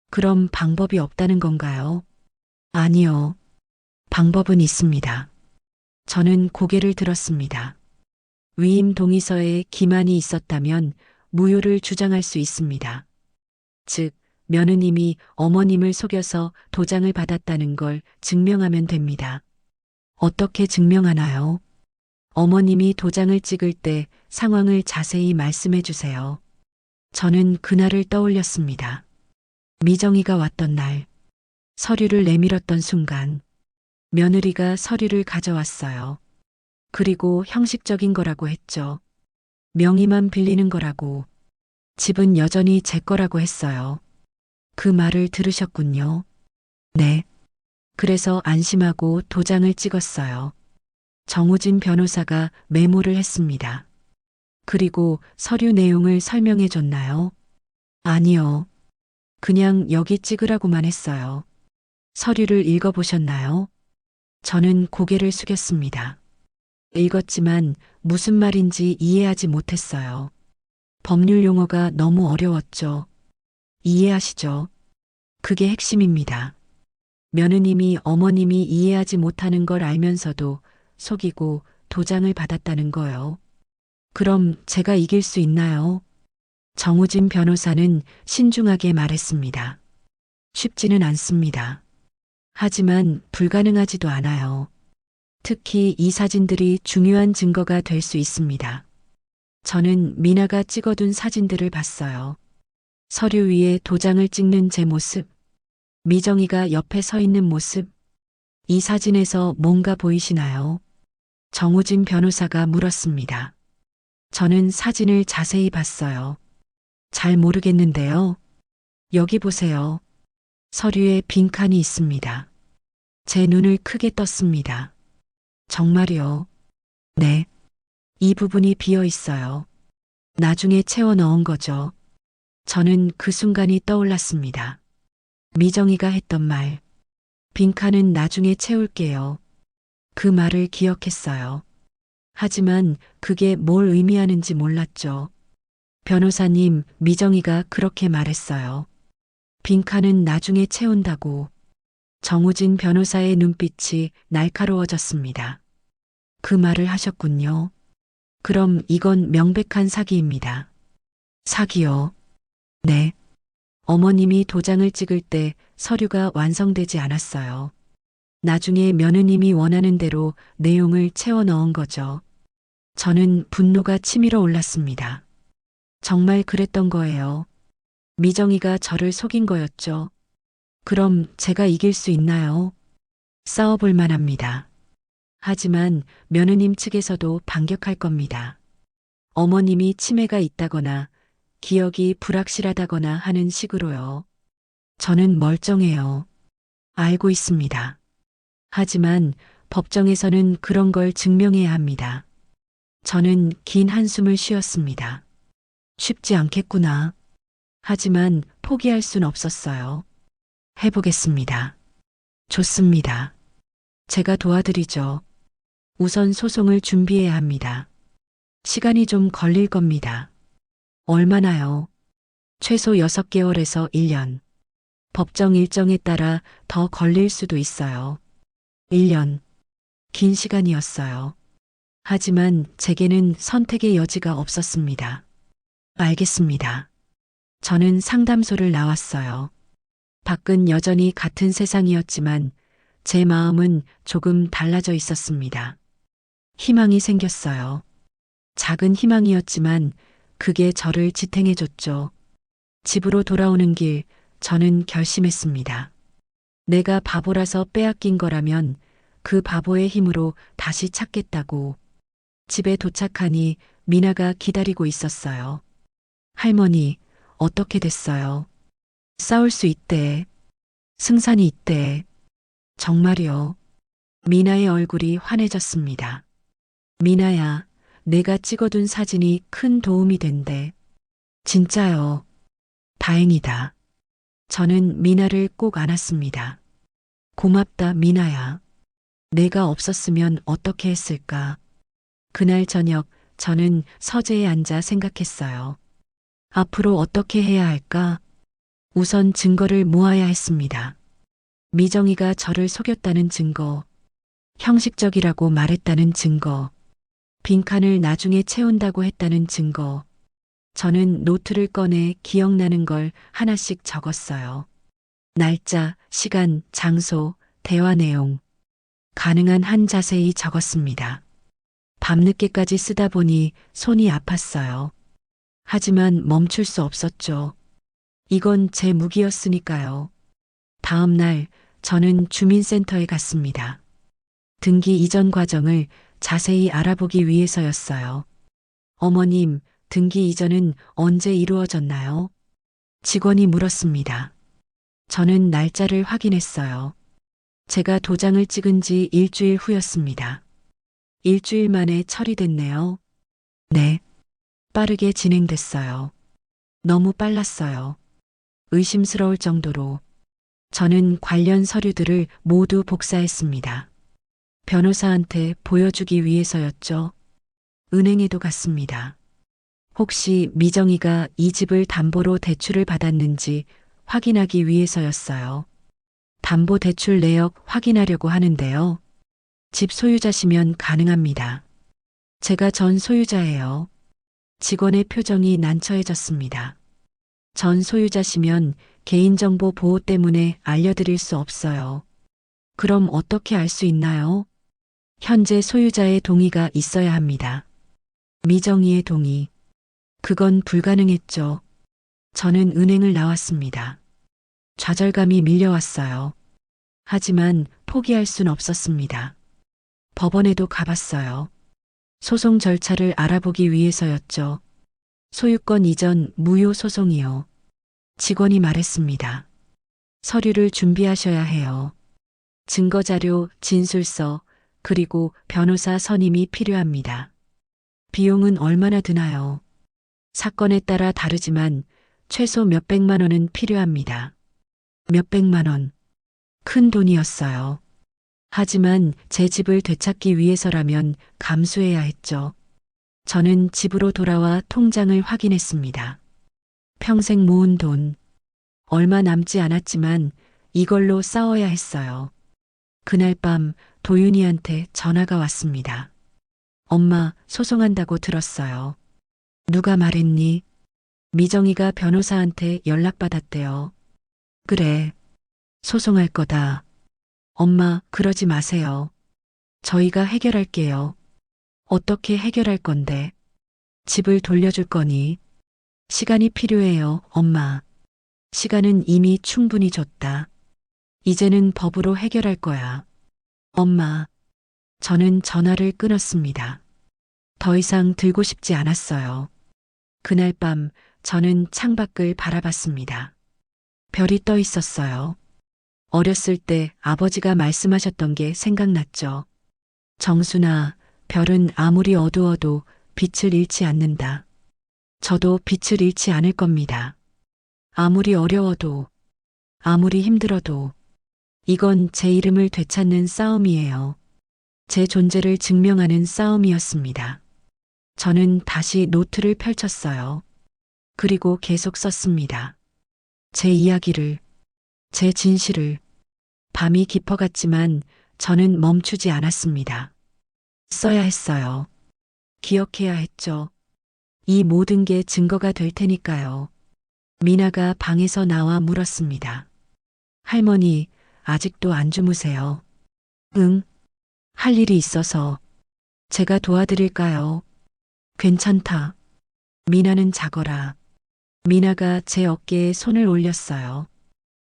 그럼 방법이 없다는 건가요? 아니요. 방법은 있습니다. 저는 고개를 들었습니다. 위임 동의서에 기만이 있었다면 무효를 주장할 수 있습니다. 즉, 며느님이 어머님을 속여서 도장을 받았다는 걸 증명하면 됩니다. 어떻게 증명하나요? 어머님이 도장을 찍을 때 상황을 자세히 말씀해 주세요. 저는 그날을 떠올렸습니다. 미정이가 왔던 날, 서류를 내밀었던 순간, 며느리가 서류를 가져왔어요. 그리고 형식적인 거라고 했죠. 명의만 빌리는 거라고. 집은 여전히 제 거라고 했어요. 그 말을 들으셨군요. 네. 그래서 안심하고 도장을 찍었어요. 정우진 변호사가 메모를 했습니다. 그리고 서류 내용을 설명해 줬나요? 아니요. 그냥 여기 찍으라고만 했어요. 서류를 읽어보셨나요? 저는 고개를 숙였습니다. 읽었지만 무슨 말인지 이해하지 못했어요. 법률 용어가 너무 어려웠죠. 이해하시죠? 그게 핵심입니다. 며느님이 어머님이 이해하지 못하는 걸 알면서도 속이고 도장을 받았다는 거요. 그럼 제가 이길 수 있나요? 정우진 변호사는 신중하게 말했습니다. 쉽지는 않습니다. 하지만 불가능하지도 않아요. 특히 이 사진들이 중요한 증거가 될 수 있습니다. 저는 미나가 찍어둔 사진들을 봤어요. 서류 위에 도장을 찍는 제 모습, 미정이가 옆에 서 있는 모습, 이 사진에서 뭔가 보이시나요? 정우진 변호사가 물었습니다. 저는 사진을 자세히 봤어요. 잘 모르겠는데요. 여기 보세요. 서류에 빈칸이 있습니다. 제 눈을 크게 떴습니다. 정말요? 네. 이 부분이 비어 있어요. 나중에 채워 넣은 거죠. 저는 그 순간이 떠올랐습니다. 미정이가 했던 말. 빈칸은 나중에 채울게요. 그 말을 기억했어요. 하지만 그게 뭘 의미하는지 몰랐죠. 변호사님, 미정이가 그렇게 말했어요. 빈칸은 나중에 채운다고. 정우진 변호사의 눈빛이 날카로워졌습니다. 그 말을 하셨군요. 그럼 이건 명백한 사기입니다. 사기요? 네. 어머님이 도장을 찍을 때 서류가 완성되지 않았어요. 나중에 며느님이 원하는 대로 내용을 채워 넣은 거죠. 저는 분노가 치밀어 올랐습니다. 정말 그랬던 거예요. 미정이가 저를 속인 거였죠. 그럼 제가 이길 수 있나요? 싸워볼 만합니다. 하지만 며느님 측에서도 반격할 겁니다. 어머님이 치매가 있다거나 기억이 불확실하다거나 하는 식으로요. 저는 멀쩡해요. 알고 있습니다. 하지만 법정에서는 그런 걸 증명해야 합니다. 저는 긴 한숨을 쉬었습니다. 쉽지 않겠구나. 하지만 포기할 순 없었어요. 해보겠습니다. 좋습니다. 제가 도와드리죠. 우선 소송을 준비해야 합니다. 시간이 좀 걸릴 겁니다. 얼마나요? 최소 6개월에서 1년. 법정 일정에 따라 더 걸릴 수도 있어요. 1년. 긴 시간이었어요. 하지만 제게는 선택의 여지가 없었습니다. 알겠습니다. 저는 상담소를 나왔어요. 밖은 여전히 같은 세상이었지만 제 마음은 조금 달라져 있었습니다. 희망이 생겼어요. 작은 희망이었지만 그게 저를 지탱해줬죠. 집으로 돌아오는 길 저는 결심했습니다. 내가 바보라서 빼앗긴 거라면 그 바보의 힘으로 다시 찾겠다고. 집에 도착하니 미나가 기다리고 있었어요. 할머니, 어떻게 됐어요? 싸울 수 있대. 승산이 있대. 정말요. 미나의 얼굴이 환해졌습니다. 미나야, 내가 찍어둔 사진이 큰 도움이 된대. 진짜요. 다행이다. 저는 미나를 꼭 안았습니다. 고맙다, 미나야. 내가 없었으면 어떻게 했을까? 그날 저녁 저는 서재에 앉아 생각했어요. 앞으로 어떻게 해야 할까? 우선 증거를 모아야 했습니다. 미정이가 저를 속였다는 증거, 형식적이라고 말했다는 증거, 빈칸을 나중에 채운다고 했다는 증거. 저는 노트를 꺼내 기억나는 걸 하나씩 적었어요. 날짜, 시간, 장소, 대화 내용. 가능한 한 자세히 적었습니다. 밤늦게까지 쓰다 보니 손이 아팠어요. 하지만 멈출 수 없었죠. 이건 제 무기였으니까요. 다음 날 저는 주민센터에 갔습니다. 등기 이전 과정을 자세히 알아보기 위해서였어요. 어머님, 등기 이전은 언제 이루어졌나요? 직원이 물었습니다. 저는 날짜를 확인했어요. 제가 도장을 찍은 지 일주일 후였습니다. 일주일 만에 처리됐네요. 네. 빠르게 진행됐어요. 너무 빨랐어요. 의심스러울 정도로. 저는 관련 서류들을 모두 복사했습니다. 변호사한테 보여주기 위해서였죠. 은행에도 갔습니다. 혹시 미정이가 이 집을 담보로 대출을 받았는지 확인하기 위해서였어요. 담보대출 내역 확인하려고 하는데요. 집 소유자시면 가능합니다. 제가 전 소유자예요. 직원의 표정이 난처해졌습니다. 전 소유자시면 개인정보 보호 때문에 알려드릴 수 없어요. 그럼 어떻게 알 수 있나요? 현재 소유자의 동의가 있어야 합니다. 미정이의 동의. 그건 불가능했죠. 저는 은행을 나왔습니다. 좌절감이 밀려왔어요. 하지만 포기할 순 없었습니다. 법원에도 가봤어요. 소송 절차를 알아보기 위해서였죠. 소유권 이전 무효 소송이요. 직원이 말했습니다. 서류를 준비하셔야 해요. 증거자료, 진술서, 그리고 변호사 선임이 필요합니다. 비용은 얼마나 드나요? 사건에 따라 다르지만 최소 몇백만 원은 필요합니다. 몇백만 원. 큰 돈이었어요. 하지만 제 집을 되찾기 위해서라면 감수해야 했죠. 저는 집으로 돌아와 통장을 확인했습니다. 평생 모은 돈. 얼마 남지 않았지만 이걸로 싸워야 했어요. 그날 밤 도윤이한테 전화가 왔습니다. 엄마, 소송한다고 들었어요. 누가 말했니? 미정이가 변호사한테 연락받았대요. 그래. 소송할 거다. 엄마, 그러지 마세요. 저희가 해결할게요. 어떻게 해결할 건데? 집을 돌려줄 거니? 시간이 필요해요, 엄마. 시간은 이미 충분히 줬다. 이제는 법으로 해결할 거야. 엄마. 저는 전화를 끊었습니다. 더 이상 들고 싶지 않았어요. 그날 밤 저는 창밖을 바라봤습니다. 별이 떠 있었어요. 어렸을 때 아버지가 말씀하셨던 게 생각났죠. 정순아, 별은 아무리 어두워도 빛을 잃지 않는다. 저도 빛을 잃지 않을 겁니다. 아무리 어려워도, 아무리 힘들어도, 이건 제 이름을 되찾는 싸움이에요. 제 존재를 증명하는 싸움이었습니다. 저는 다시 노트를 펼쳤어요. 그리고 계속 썼습니다. 제 이야기를, 제 진실을. 밤이 깊어갔지만 저는 멈추지 않았습니다. 써야 했어요. 기억해야 했죠. 이 모든 게 증거가 될 테니까요. 미나가 방에서 나와 물었습니다. 할머니, 아직도 안 주무세요? 응. 할 일이 있어서. 제가 도와드릴까요? 괜찮다. 미나는 자거라. 미나가 제 어깨에 손을 올렸어요.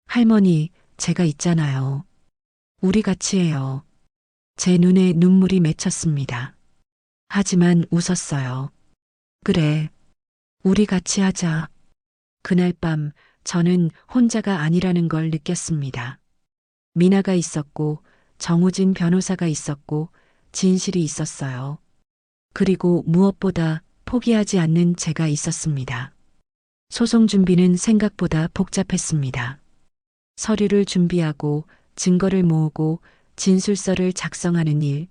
할머니, 제가 있잖아요. 우리 같이 해요. 제 눈에 눈물이 맺혔습니다. 하지만 웃었어요. 그래. 우리 같이 하자. 그날 밤 저는 혼자가 아니라는 걸 느꼈습니다. 미나가 있었고 정우진 변호사가 있었고 진실이 있었어요. 그리고 무엇보다 포기하지 않는 제가 있었습니다. 소송 준비는 생각보다 복잡했습니다. 서류를 준비하고 증거를 모으고 진술서를 작성하는 일.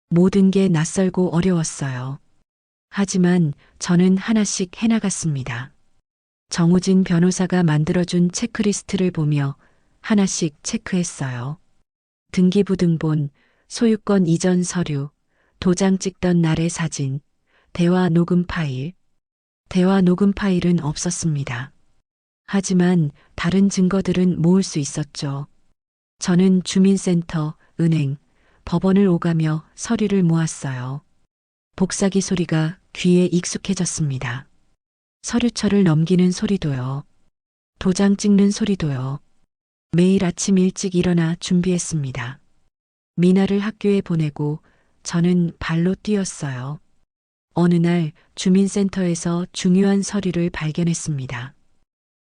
모든 게 낯설고 어려웠어요. 하지만 저는 하나씩 해나갔습니다. 정우진 변호사가 만들어준 체크리스트를 보며 하나씩 체크했어요. 등기부등본, 소유권 이전 서류, 도장 찍던 날의 사진, 대화 녹음 파일. 대화 녹음 파일은 없었습니다. 하지만 다른 증거들은 모을 수 있었죠. 저는 주민센터, 은행, 법원을 오가며 서류를 모았어요. 복사기 소리가 귀에 익숙해졌습니다. 서류철을 넘기는 소리도요. 도장 찍는 소리도요. 매일 아침 일찍 일어나 준비했습니다. 미나를 학교에 보내고 저는 발로 뛰었어요. 어느 날 주민센터에서 중요한 서류를 발견했습니다.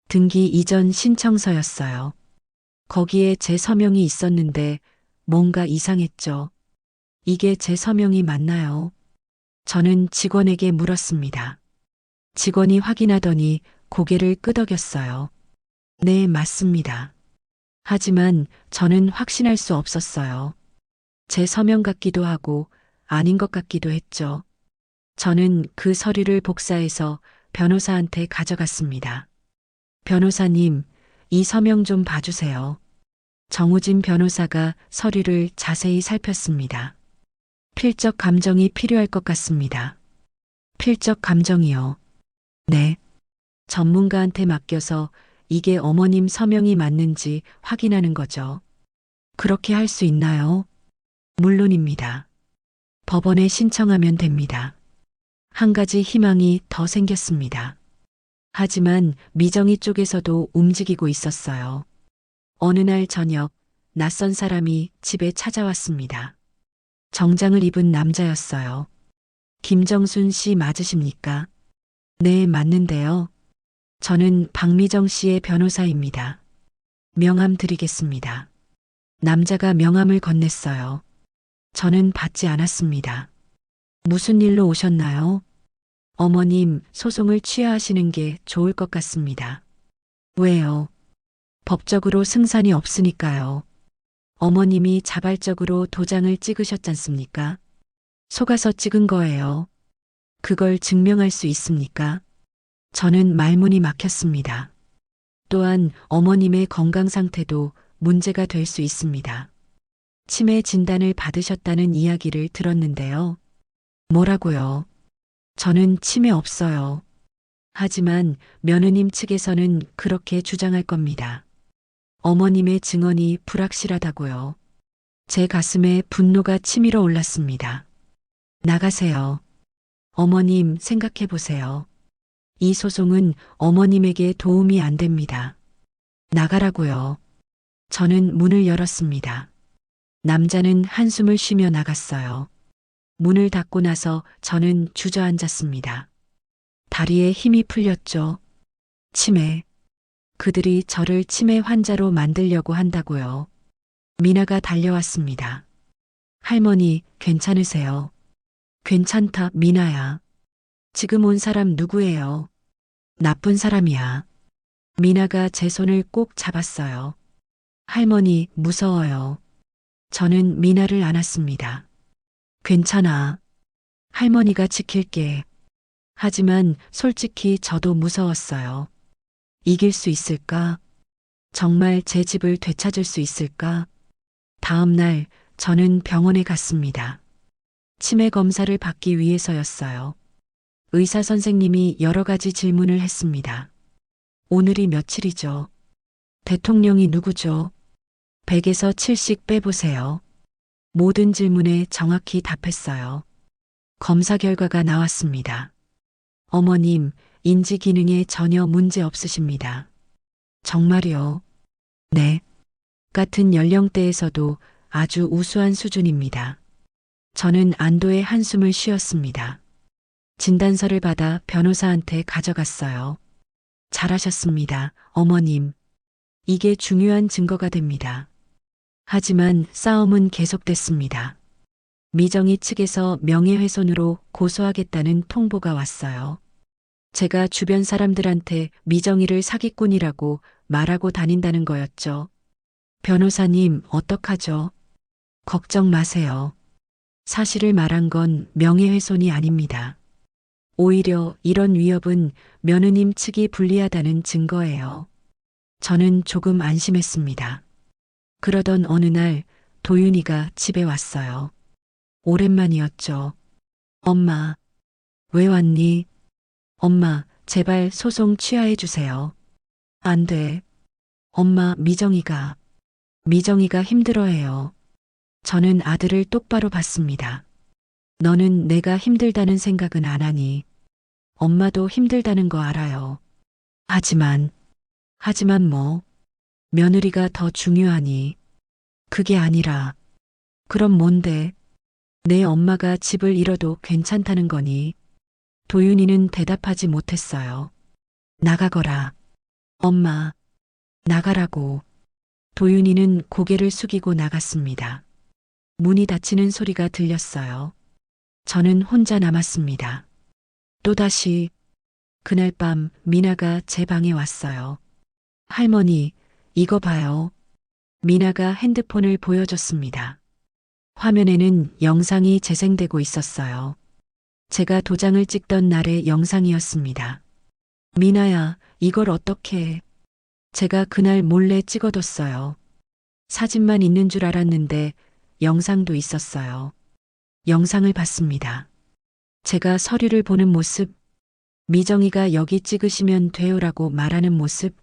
등기 이전 신청서였어요. 거기에 제 서명이 있었는데 뭔가 이상했죠. 이게 제 서명이 맞나요? 저는 직원에게 물었습니다. 직원이 확인하더니 고개를 끄덕였어요. 네, 맞습니다. 하지만 저는 확신할 수 없었어요. 제 서명 같기도 하고 아닌 것 같기도 했죠. 저는 그 서류를 복사해서 변호사한테 가져갔습니다. 변호사님, 이 서명 좀 봐주세요. 정우진 변호사가 서류를 자세히 살폈습니다. 필적 감정이 필요할 것 같습니다. 필적 감정이요. 네. 전문가한테 맡겨서 이게 어머님 서명이 맞는지 확인하는 거죠. 그렇게 할 수 있나요? 물론입니다. 법원에 신청하면 됩니다. 한 가지 희망이 더 생겼습니다. 하지만 미정이 쪽에서도 움직이고 있었어요. 어느 날 저녁, 낯선 사람이 집에 찾아왔습니다. 정장을 입은 남자였어요. 김정순 씨 맞으십니까? 네, 맞는데요. 저는 박미정 씨의 변호사입니다. 명함 드리겠습니다. 남자가 명함을 건넸어요. 저는 받지 않았습니다. 무슨 일로 오셨나요? 어머님, 소송을 취하하시는 게 좋을 것 같습니다. 왜요? 법적으로 승산이 없으니까요. 어머님이 자발적으로 도장을 찍으셨잖습니까? 속아서 찍은 거예요. 그걸 증명할 수 있습니까? 저는 말문이 막혔습니다. 또한 어머님의 건강 상태도 문제가 될 수 있습니다. 치매 진단을 받으셨다는 이야기를 들었는데요. 뭐라고요? 저는 치매 없어요. 하지만 며느님 측에서는 그렇게 주장할 겁니다. 어머님의 증언이 불확실하다고요. 제 가슴에 분노가 치밀어 올랐습니다. 나가세요. 어머님 생각해 보세요. 이 소송은 어머님에게 도움이 안 됩니다. 나가라고요. 저는 문을 열었습니다. 남자는 한숨을 쉬며 나갔어요. 문을 닫고 나서 저는 주저앉았습니다. 다리에 힘이 풀렸죠. 치매. 그들이 저를 치매 환자로 만들려고 한다고요. 미나가 달려왔습니다. 할머니, 괜찮으세요? 괜찮다, 미나야. 지금 온 사람 누구예요? 나쁜 사람이야. 미나가 제 손을 꼭 잡았어요. 할머니, 무서워요. 저는 미나를 안았습니다. 괜찮아. 할머니가 지킬게. 하지만 솔직히 저도 무서웠어요. 이길 수 있을까? 정말 제 집을 되찾을 수 있을까? 다음 날 저는 병원에 갔습니다. 치매 검사를 받기 위해서였어요. 의사 선생님이 여러 가지 질문을 했습니다. 오늘이 며칠이죠? 대통령이 누구죠? 100에서 7씩 빼보세요. 모든 질문에 정확히 답했어요. 검사 결과가 나왔습니다. 어머님, 인지 기능에 전혀 문제 없으십니다. 정말요? 네. 같은 연령대에서도 아주 우수한 수준입니다. 저는 안도의 한숨을 쉬었습니다. 진단서를 받아 변호사한테 가져갔어요. 잘하셨습니다, 어머님. 이게 중요한 증거가 됩니다. 하지만 싸움은 계속됐습니다. 미정이 측에서 명예훼손으로 고소하겠다는 통보가 왔어요. 제가 주변 사람들한테 미정이를 사기꾼이라고 말하고 다닌다는 거였죠. 변호사님, 어떡하죠? 걱정 마세요. 사실을 말한 건 명예훼손이 아닙니다. 오히려 이런 위협은 며느님 측이 불리하다는 증거예요. 저는 조금 안심했습니다. 그러던 어느 날 도윤이가 집에 왔어요. 오랜만이었죠. 엄마, 왜 왔니? 엄마, 제발 소송 취하해 주세요. 안 돼. 엄마, 미정이가 힘들어해요. 저는 아들을 똑바로 봤습니다. 너는 내가 힘들다는 생각은 안 하니? 엄마도 힘들다는 거 알아요. 하지만 하지만 뭐, 며느리가 더 중요하니. 그게 아니라, 그럼 뭔데? 내 엄마가 집을 잃어도 괜찮다는 거니? 도윤이는 대답하지 못했어요. 나가거라. 엄마, 나가라고. 도윤이는 고개를 숙이고 나갔습니다. 문이 닫히는 소리가 들렸어요. 저는 혼자 남았습니다. 또다시 그날 밤 미나가 제 방에 왔어요. 할머니, 이거 봐요. 미나가 핸드폰을 보여줬습니다. 화면에는 영상이 재생되고 있었어요. 제가 도장을 찍던 날의 영상이었습니다. 미나야, 이걸 어떻게 해? 제가 그날 몰래 찍어뒀어요. 사진만 있는 줄 알았는데 영상도 있었어요. 영상을 봤습니다. 제가 서류를 보는 모습, 미정이가 여기 찍으시면 돼요라고 말하는 모습,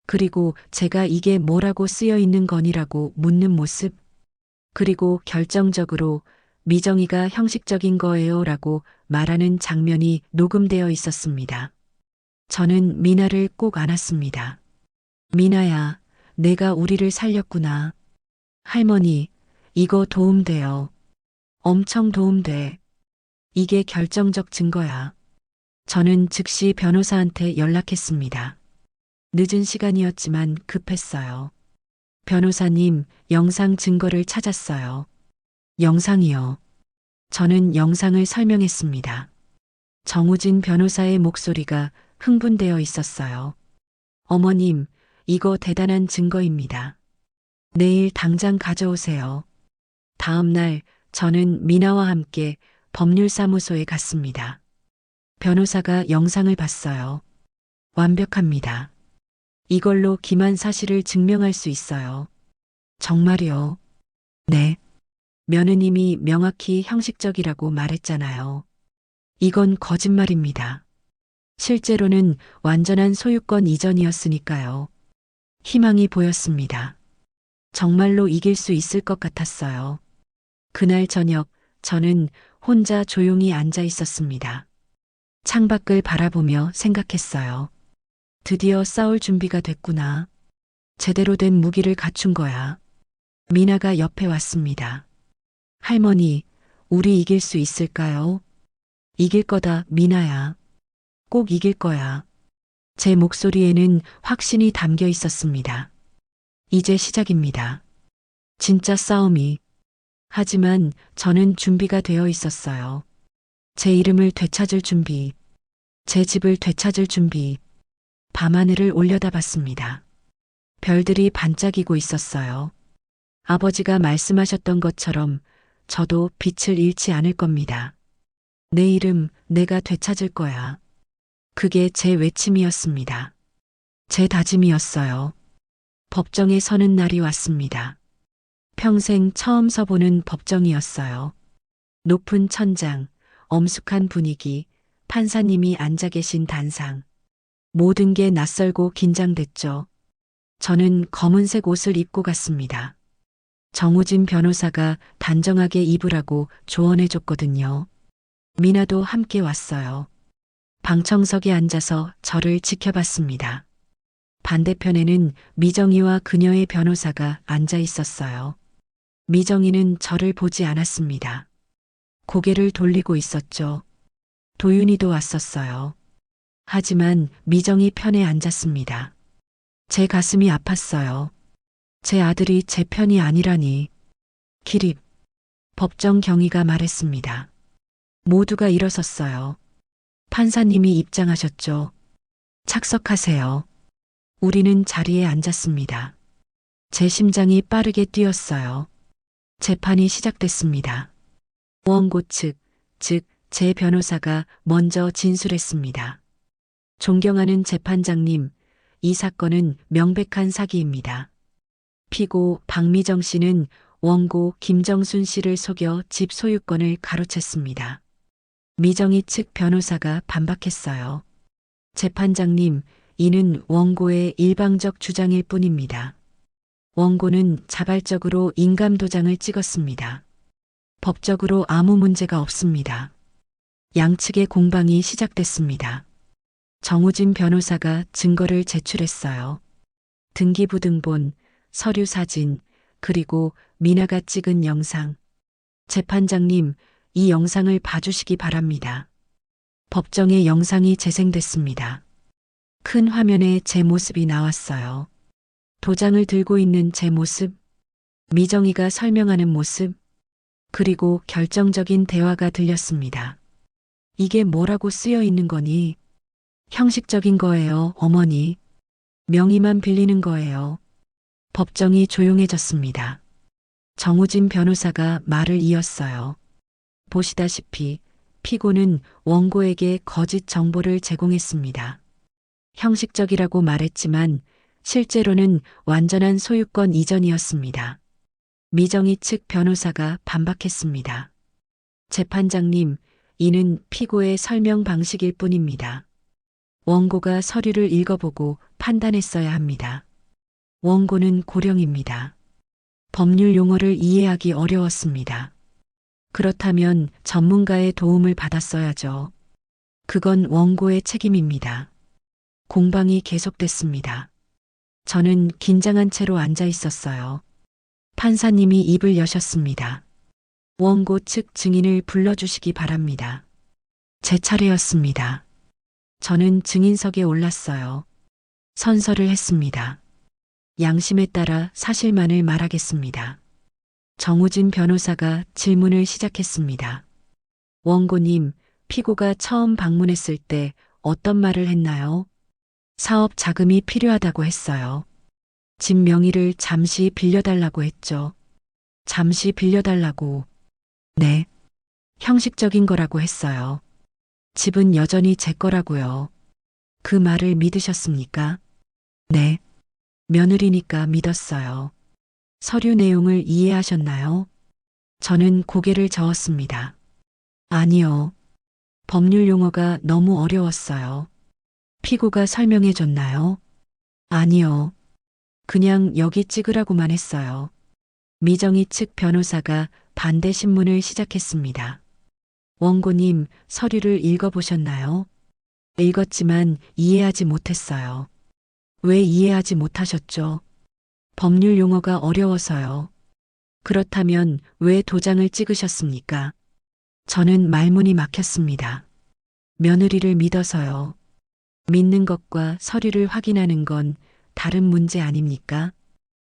그리고 제가 이게 뭐라고 쓰여 있는 거니라고 묻는 모습, 그리고 결정적으로 미정이가 형식적인 거예요라고 말하는 장면이 녹음되어 있었습니다. 저는 미나를 꼭 안았습니다. 미나야, 내가 우리를 살렸구나. 할머니, 이거 도움돼요. 엄청 도움돼. 이게 결정적 증거야. 저는 즉시 변호사한테 연락했습니다. 늦은 시간이었지만 급했어요. 변호사님, 영상 증거를 찾았어요. 영상이요. 저는 영상을 설명했습니다. 정우진 변호사의 목소리가 흥분되어 있었어요. 어머님, 이거 대단한 증거입니다. 내일 당장 가져오세요. 다음 날 저는 미나와 함께 법률사무소에 갔습니다. 변호사가 영상을 봤어요. 완벽합니다. 이걸로 기만 사실을 증명할 수 있어요. 정말요? 네. 며느님이 명확히 형식적이라고 말했잖아요. 이건 거짓말입니다. 실제로는 완전한 소유권 이전이었으니까요. 희망이 보였습니다. 정말로 이길 수 있을 것 같았어요. 그날 저녁 저는 혼자 조용히 앉아 있었습니다. 창밖을 바라보며 생각했어요. 드디어 싸울 준비가 됐구나. 제대로 된 무기를 갖춘 거야. 미나가 옆에 왔습니다. 할머니, 우리 이길 수 있을까요? 이길 거다, 미나야. 꼭 이길 거야. 제 목소리에는 확신이 담겨 있었습니다. 이제 시작입니다. 진짜 싸움이. 하지만 저는 준비가 되어 있었어요. 제 이름을 되찾을 준비. 제 집을 되찾을 준비. 밤하늘을 올려다봤습니다. 별들이 반짝이고 있었어요. 아버지가 말씀하셨던 것처럼 저도 빛을 잃지 않을 겁니다. 내 이름 내가 되찾을 거야. 그게 제 외침이었습니다. 제 다짐이었어요. 법정에 서는 날이 왔습니다. 평생 처음 서보는 법정이었어요. 높은 천장, 엄숙한 분위기, 판사님이 앉아 계신 단상. 모든 게 낯설고 긴장됐죠. 저는 검은색 옷을 입고 갔습니다. 정우진 변호사가 단정하게 입으라고 조언해줬거든요. 미나도 함께 왔어요. 방청석에 앉아서 저를 지켜봤습니다. 반대편에는 미정이와 그녀의 변호사가 앉아 있었어요. 미정이는 저를 보지 않았습니다. 고개를 돌리고 있었죠. 도윤이도 왔었어요. 하지만 미정이 편에 앉았습니다. 제 가슴이 아팠어요. 제 아들이 제 편이 아니라니. 기립. 법정 경위가 말했습니다. 모두가 일어섰어요. 판사님이 입장하셨죠. 착석하세요. 우리는 자리에 앉았습니다. 제 심장이 빠르게 뛰었어요. 재판이 시작됐습니다. 원고 측, 즉, 제 변호사가 먼저 진술했습니다. 존경하는 재판장님, 이 사건은 명백한 사기입니다. 피고 박미정 씨는 원고 김정순 씨를 속여 집 소유권을 가로챘습니다. 미정이 측 변호사가 반박했어요. 재판장님, 이는 원고의 일방적 주장일 뿐입니다. 원고는 자발적으로 인감도장을 찍었습니다. 법적으로 아무 문제가 없습니다. 양측의 공방이 시작됐습니다. 정우진 변호사가 증거를 제출했어요. 등기부등본, 서류 사진, 그리고 미나가 찍은 영상. 재판장님, 이 영상을 봐주시기 바랍니다. 법정에 영상이 재생됐습니다. 큰 화면에 제 모습이 나왔어요. 도장을 들고 있는 제 모습, 미정이가 설명하는 모습, 그리고 결정적인 대화가 들렸습니다. 이게 뭐라고 쓰여 있는 거니? 형식적인 거예요, 어머니. 명의만 빌리는 거예요. 법정이 조용해졌습니다. 정우진 변호사가 말을 이었어요. 보시다시피 피고는 원고에게 거짓 정보를 제공했습니다. 형식적이라고 말했지만 실제로는 완전한 소유권 이전이었습니다. 미정희 측 변호사가 반박했습니다. 재판장님, 이는 피고의 설명 방식일 뿐입니다. 원고가 서류를 읽어보고 판단했어야 합니다. 원고는 고령입니다. 법률 용어를 이해하기 어려웠습니다. 그렇다면 전문가의 도움을 받았어야죠. 그건 원고의 책임입니다. 공방이 계속됐습니다. 저는 긴장한 채로 앉아 있었어요. 판사님이 입을 여셨습니다. 원고 측 증인을 불러주시기 바랍니다. 제 차례였습니다. 저는 증인석에 올랐어요. 선서를 했습니다. 양심에 따라 사실만을 말하겠습니다. 정우진 변호사가 질문을 시작했습니다. 원고님, 피고가 처음 방문했을 때 어떤 말을 했나요? 사업 자금이 필요하다고 했어요. 집 명의를 잠시 빌려달라고 했죠. 잠시 빌려달라고. 네. 형식적인 거라고 했어요. 집은 여전히 제 거라고요. 그 말을 믿으셨습니까? 네. 며느리니까 믿었어요. 서류 내용을 이해하셨나요? 저는 고개를 저었습니다. 아니요. 법률 용어가 너무 어려웠어요. 피고가 설명해 줬나요? 아니요. 그냥 여기 찍으라고만 했어요. 미정희 측 변호사가 반대 신문을 시작했습니다. 원고님, 서류를 읽어보셨나요? 읽었지만 이해하지 못했어요. 왜 이해하지 못하셨죠? 법률 용어가 어려워서요. 그렇다면 왜 도장을 찍으셨습니까? 저는 말문이 막혔습니다. 며느리를 믿어서요. 믿는 것과 서류를 확인하는 건 다른 문제 아닙니까?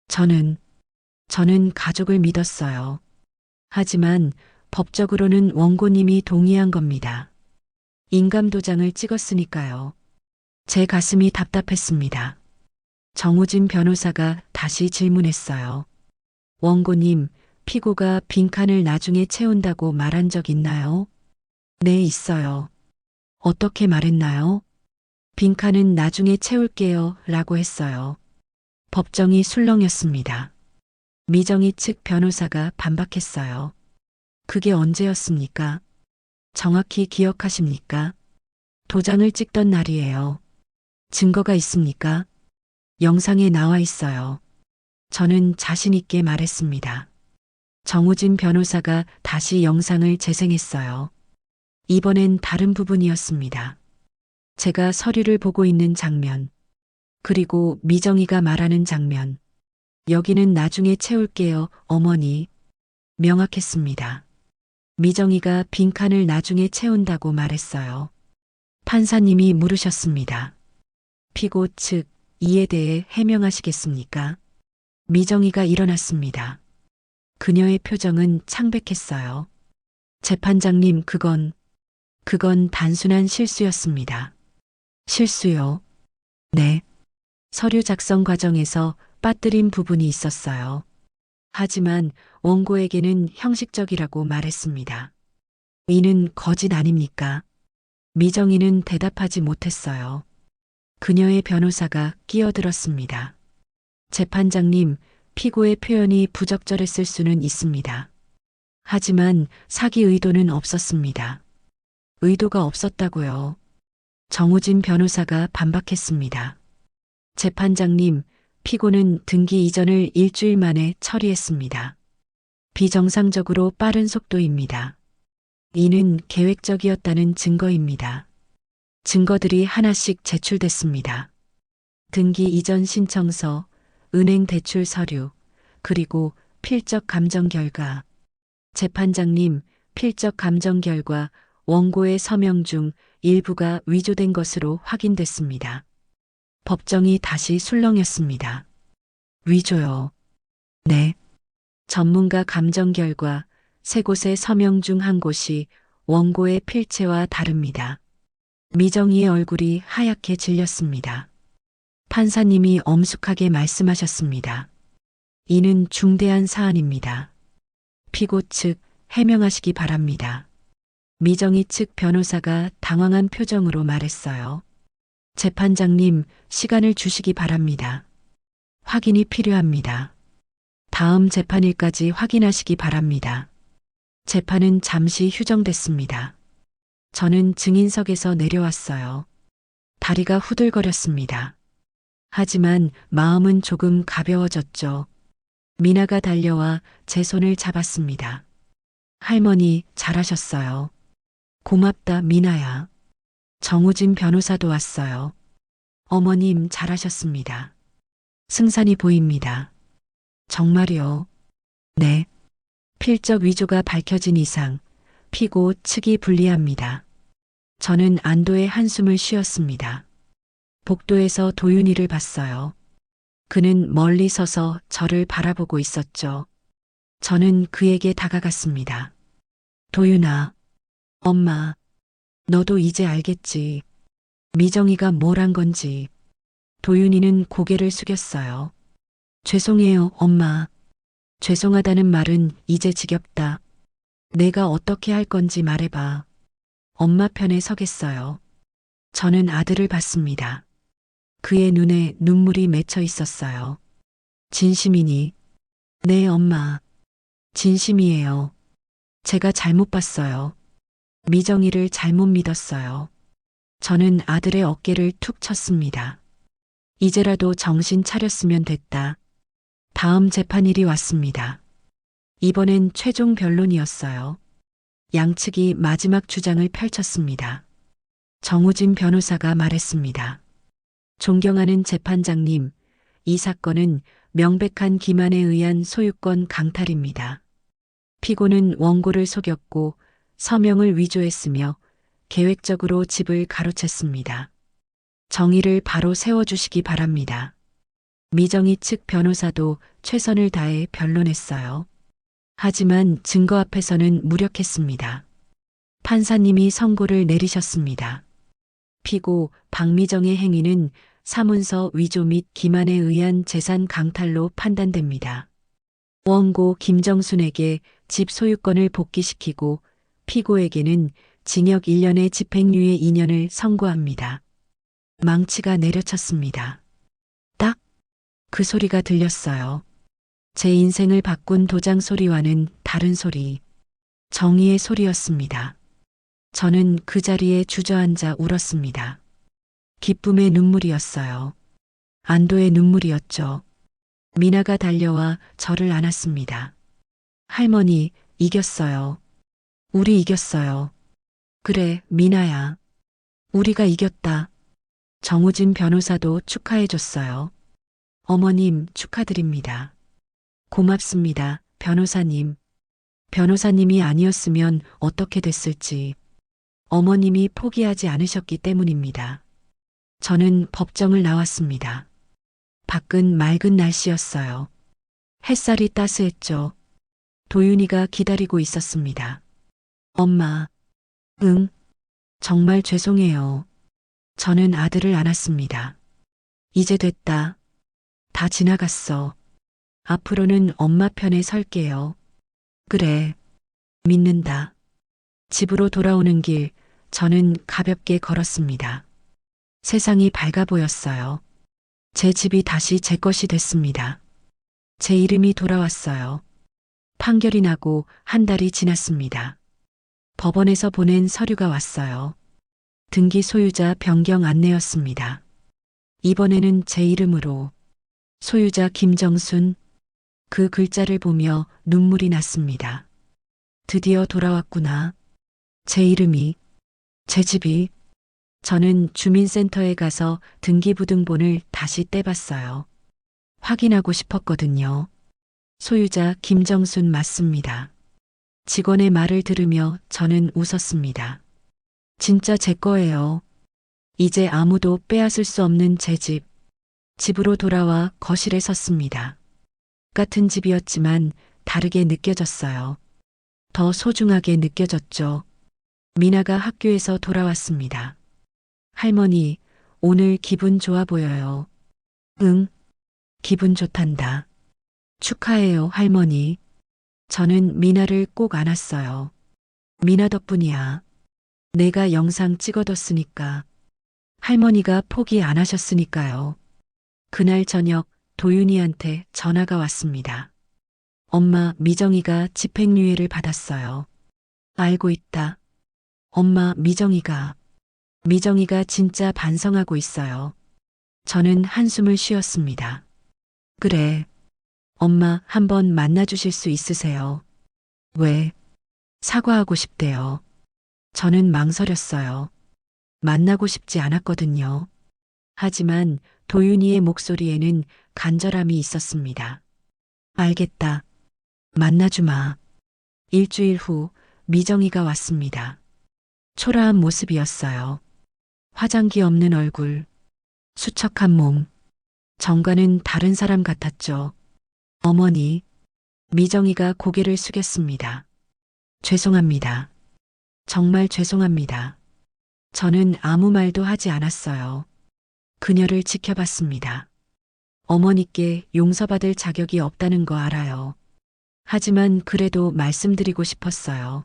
저는 가족을 믿었어요. 하지만 법적으로는 원고님이 동의한 겁니다. 인감도장을 찍었으니까요. 제 가슴이 답답했습니다. 정우진 변호사가 다시 질문했어요. 원고님, 피고가 빈칸을 나중에 채운다고 말한 적 있나요? 네, 있어요. 어떻게 말했나요? 빈칸은 나중에 채울게요 라고 했어요. 법정이 술렁였습니다. 미정희 측 변호사가 반박했어요. 그게 언제였습니까? 정확히 기억하십니까? 도장을 찍던 날이에요. 증거가 있습니까? 영상에 나와 있어요. 저는 자신 있게 말했습니다. 정우진 변호사가 다시 영상을 재생했어요. 이번엔 다른 부분이었습니다. 제가 서류를 보고 있는 장면, 그리고 미정이가 말하는 장면. 여기는 나중에 채울게요, 어머니. 명확했습니다. 미정이가 빈칸을 나중에 채운다고 말했어요. 판사님이 물으셨습니다. 피고 측, 이에 대해 해명하시겠습니까? 미정이가 일어났습니다. 그녀의 표정은 창백했어요. 재판장님, 그건 단순한 실수였습니다. 실수요? 네. 서류 작성 과정에서 빠뜨린 부분이 있었어요. 하지만 원고에게는 형식적이라고 말했습니다. 이는 거짓 아닙니까? 미정이는 대답하지 못했어요. 그녀의 변호사가 끼어들었습니다. 재판장님, 피고의 표현이 부적절했을 수는 있습니다. 하지만 사기 의도는 없었습니다. 의도가 없었다고요. 정우진 변호사가 반박했습니다. 재판장님, 피고는 등기 이전을 일주일 만에 처리했습니다. 비정상적으로 빠른 속도입니다. 이는 계획적이었다는 증거입니다. 증거들이 하나씩 제출됐습니다. 등기 이전 신청서, 은행 대출 서류, 그리고 필적 감정 결과. 재판장님, 필적 감정 결과 원고의 서명 중 일부가 위조된 것으로 확인됐습니다. 법정이 다시 술렁였습니다. 위조요. 네. 전문가 감정 결과 세 곳의 서명 중 한 곳이 원고의 필체와 다릅니다. 미정이의 얼굴이 하얗게 질렸습니다. 판사님이 엄숙하게 말씀하셨습니다. 이는 중대한 사안입니다. 피고 측 해명하시기 바랍니다. 미정이 측 변호사가 당황한 표정으로 말했어요. 재판장님, 시간을 주시기 바랍니다. 확인이 필요합니다. 다음 재판일까지 확인하시기 바랍니다. 재판은 잠시 휴정됐습니다. 저는 증인석에서 내려왔어요. 다리가 후들거렸습니다. 하지만 마음은 조금 가벼워졌죠. 미나가 달려와 제 손을 잡았습니다. 할머니, 잘하셨어요. 고맙다, 미나야. 정우진 변호사도 왔어요. 어머님, 잘하셨습니다. 승산이 보입니다. 정말요? 네. 필적 위조가 밝혀진 이상 피고 측이 불리합니다. 저는 안도의 한숨을 쉬었습니다. 복도에서 도윤이를 봤어요. 그는 멀리 서서 저를 바라보고 있었죠. 저는 그에게 다가갔습니다. 도윤아, 엄마, 너도 이제 알겠지. 미정이가 뭘 한 건지. 도윤이는 고개를 숙였어요. 죄송해요, 엄마. 죄송하다는 말은 이제 지겹다. 내가 어떻게 할 건지 말해봐. 엄마 편에 서겠어요. 저는 아들을 봤습니다. 그의 눈에 눈물이 맺혀 있었어요. 진심이니? 네, 엄마. 진심이에요. 제가 잘못 봤어요. 미정이를 잘못 믿었어요. 저는 아들의 어깨를 툭 쳤습니다. 이제라도 정신 차렸으면 됐다. 다음 재판일이 왔습니다. 이번엔 최종 변론이었어요. 양측이 마지막 주장을 펼쳤습니다. 정우진 변호사가 말했습니다. 존경하는 재판장님, 이 사건은 명백한 기만에 의한 소유권 강탈입니다. 피고는 원고를 속였고 서명을 위조했으며 계획적으로 집을 가로챘습니다. 정의를 바로 세워주시기 바랍니다. 미정이 측 변호사도 최선을 다해 변론했어요. 하지만 증거 앞에서는 무력했습니다. 판사님이 선고를 내리셨습니다. 피고 박미정의 행위는 사문서 위조 및 기만에 의한 재산 강탈로 판단됩니다. 원고 김정순에게 집 소유권을 복귀시키고 피고에게는 징역 1년의 집행유예 2년을 선고합니다. 망치가 내려쳤습니다. 딱! 그 소리가 들렸어요. 제 인생을 바꾼 도장 소리와는 다른 소리. 정의의 소리였습니다. 저는 그 자리에 주저앉아 울었습니다. 기쁨의 눈물이었어요. 안도의 눈물이었죠. 미나가 달려와 저를 안았습니다. 할머니, 이겼어요. 우리 이겼어요. 그래, 미나야. 우리가 이겼다. 정우진 변호사도 축하해줬어요. 어머님, 축하드립니다. 고맙습니다, 변호사님. 변호사님이 아니었으면 어떻게 됐을지. 어머님이 포기하지 않으셨기 때문입니다. 저는 법정을 나왔습니다. 밖은 맑은 날씨였어요. 햇살이 따스했죠. 도윤이가 기다리고 있었습니다. 엄마. 응. 정말 죄송해요. 저는 아들을 안았습니다. 이제 됐다. 다 지나갔어. 앞으로는 엄마 편에 설게요. 그래. 믿는다. 집으로 돌아오는 길, 저는 가볍게 걸었습니다. 세상이 밝아 보였어요. 제 집이 다시 제 것이 됐습니다. 제 이름이 돌아왔어요. 판결이 나고 한 달이 지났습니다. 법원에서 보낸 서류가 왔어요. 등기 소유자 변경 안내였습니다. 이번에는 제 이름으로 소유자 김정순, 그 글자를 보며 눈물이 났습니다. 드디어 돌아왔구나. 제 이름이, 제 집이. 저는 주민센터에 가서 등기부등본을 다시 떼봤어요. 확인하고 싶었거든요. 소유자 김정순 맞습니다. 직원의 말을 들으며 저는 웃었습니다. 진짜 제 거예요. 이제 아무도 빼앗을 수 없는 제 집. 집으로 돌아와 거실에 섰습니다. 같은 집이었지만 다르게 느껴졌어요. 더 소중하게 느껴졌죠. 미나가 학교에서 돌아왔습니다. 할머니, 오늘 기분 좋아 보여요. 응, 기분 좋단다. 축하해요, 할머니. 저는 미나를 꼭 안았어요. 미나 덕분이야. 내가 영상 찍어뒀으니까. 할머니가 포기 안 하셨으니까요. 그날 저녁 도윤이한테 전화가 왔습니다. 엄마, 미정이가 집행유예를 받았어요. 알고 있다. 엄마, 미정이가 진짜 반성하고 있어요. 저는 한숨을 쉬었습니다. 그래. 엄마, 한번 만나주실 수 있으세요? 왜? 사과하고 싶대요. 저는 망설였어요. 만나고 싶지 않았거든요. 하지만 도윤이의 목소리에는 간절함이 있었습니다. 알겠다. 만나주마. 일주일 후 미정이가 왔습니다. 초라한 모습이었어요. 화장기 없는 얼굴, 수척한 몸, 정과는 다른 사람 같았죠. 어머니, 미정이가 고개를 숙였습니다. 죄송합니다. 정말 죄송합니다. 저는 아무 말도 하지 않았어요. 그녀를 지켜봤습니다. 어머니께 용서받을 자격이 없다는 거 알아요. 하지만 그래도 말씀드리고 싶었어요.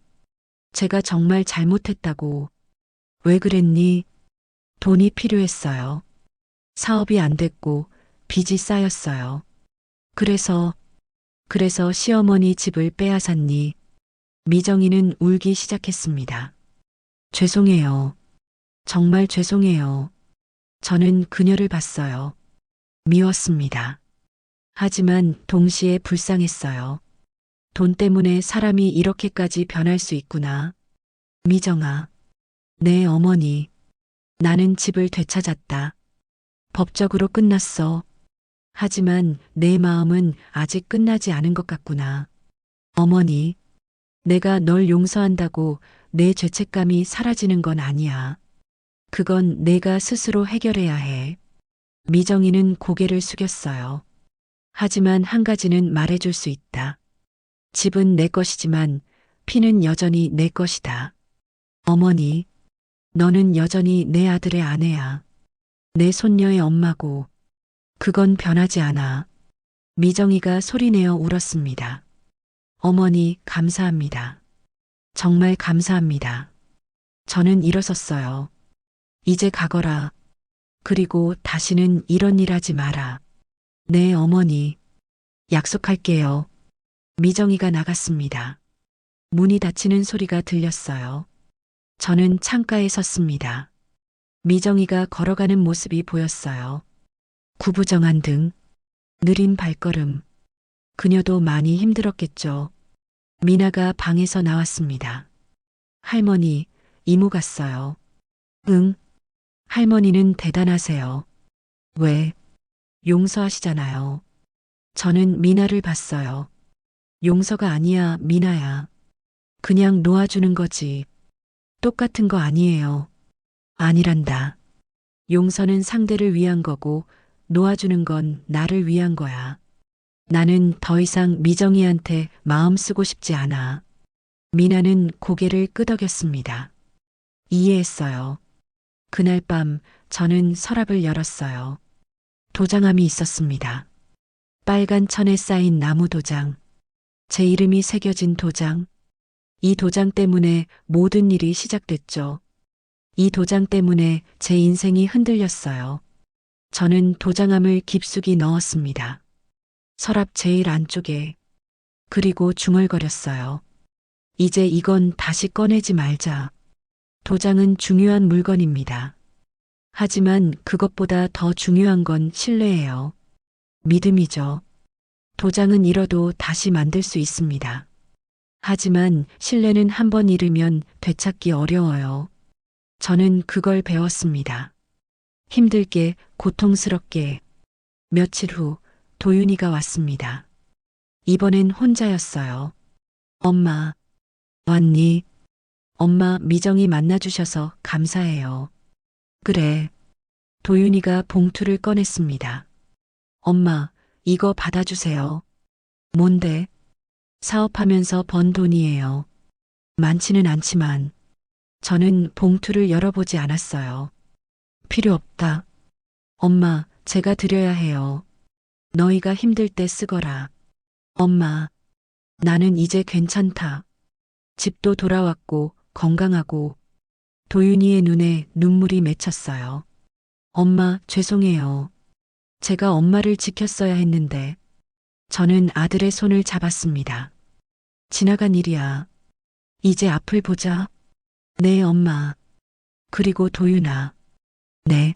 제가 정말 잘못했다고. 왜 그랬니? 돈이 필요했어요. 사업이 안 됐고 빚이 쌓였어요. 그래서 시어머니 집을 빼앗았니? 미정이는 울기 시작했습니다. 죄송해요. 정말 죄송해요. 저는 그녀를 봤어요. 미웠습니다. 하지만 동시에 불쌍했어요. 돈 때문에 사람이 이렇게까지 변할 수 있구나. 미정아. 네, 어머니. 나는 집을 되찾았다. 법적으로 끝났어. 하지만 내 마음은 아직 끝나지 않은 것 같구나. 어머니. 내가 널 용서한다고 내 죄책감이 사라지는 건 아니야. 그건 내가 스스로 해결해야 해. 미정이는 고개를 숙였어요. 하지만 한 가지는 말해줄 수 있다. 집은 내 것이지만 피는 여전히 내 것이다. 어머니, 너는 여전히 내 아들의 아내야. 내 손녀의 엄마고. 그건 변하지 않아. 미정이가 소리내어 울었습니다. 어머니, 감사합니다. 정말 감사합니다. 저는 일어섰어요. 이제 가거라. 그리고 다시는 이런 일 하지 마라. 네, 어머니. 약속할게요. 미정이가 나갔습니다. 문이 닫히는 소리가 들렸어요. 저는 창가에 섰습니다. 미정이가 걸어가는 모습이 보였어요. 구부정한 등, 느린 발걸음. 그녀도 많이 힘들었겠죠. 미나가 방에서 나왔습니다. 할머니, 이모 갔어요. 응. 할머니는 대단하세요. 왜? 용서하시잖아요. 저는 미나를 봤어요. 용서가 아니야, 미나야. 그냥 놓아주는 거지. 똑같은 거 아니에요. 아니란다. 용서는 상대를 위한 거고 놓아주는 건 나를 위한 거야. 나는 더 이상 미정이한테 마음 쓰고 싶지 않아. 미나는 고개를 끄덕였습니다. 이해했어요. 그날 밤 저는 서랍을 열었어요. 도장함이 있었습니다. 빨간 천에 쌓인 나무 도장. 제 이름이 새겨진 도장. 이 도장 때문에 모든 일이 시작됐죠. 이 도장 때문에 제 인생이 흔들렸어요. 저는 도장함을 깊숙이 넣었습니다. 서랍 제일 안쪽에. 그리고 중얼거렸어요. 이제 이건 다시 꺼내지 말자. 도장은 중요한 물건입니다. 하지만 그것보다 더 중요한 건 신뢰예요. 믿음이죠. 도장은 잃어도 다시 만들 수 있습니다. 하지만 신뢰는 한 번 잃으면 되찾기 어려워요. 저는 그걸 배웠습니다. 힘들게, 고통스럽게. 며칠 후 도윤이가 왔습니다. 이번엔 혼자였어요. 엄마, 왔니? 엄마 미정이 만나주셔서 감사해요. 그래. 도윤이가 봉투를 꺼냈습니다. 엄마, 이거 받아주세요. 뭔데? 사업하면서 번 돈이에요. 많지는 않지만 저는 봉투를 열어보지 않았어요. 필요 없다. 엄마, 제가 드려야 해요. 너희가 힘들 때 쓰거라. 엄마, 나는 이제 괜찮다. 집도 돌아왔고 건강하고. 도윤이의 눈에 눈물이 맺혔어요. 엄마, 죄송해요. 제가 엄마를 지켰어야 했는데. 저는 아들의 손을 잡았습니다. 지나간 일이야. 이제 앞을 보자. 네, 엄마. 그리고 도윤아. 네.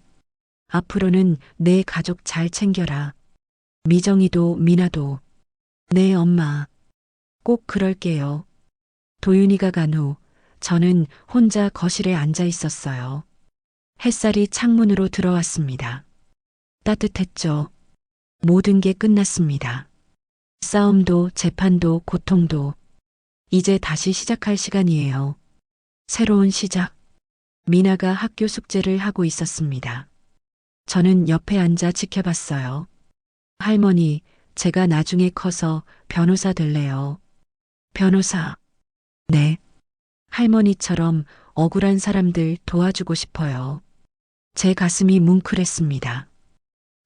앞으로는 내 가족 잘 챙겨라. 미정이도 미나도. 네, 엄마. 꼭 그럴게요. 도윤이가 간 후 저는 혼자 거실에 앉아 있었어요. 햇살이 창문으로 들어왔습니다. 따뜻했죠. 모든 게 끝났습니다. 싸움도 재판도 고통도 이제 다시 시작할 시간이에요. 새로운 시작. 미나가 학교 숙제를 하고 있었습니다. 저는 옆에 앉아 지켜봤어요. 할머니, 제가 나중에 커서 변호사 될래요. 변호사. 네. 할머니처럼 억울한 사람들 도와주고 싶어요. 제 가슴이 뭉클했습니다.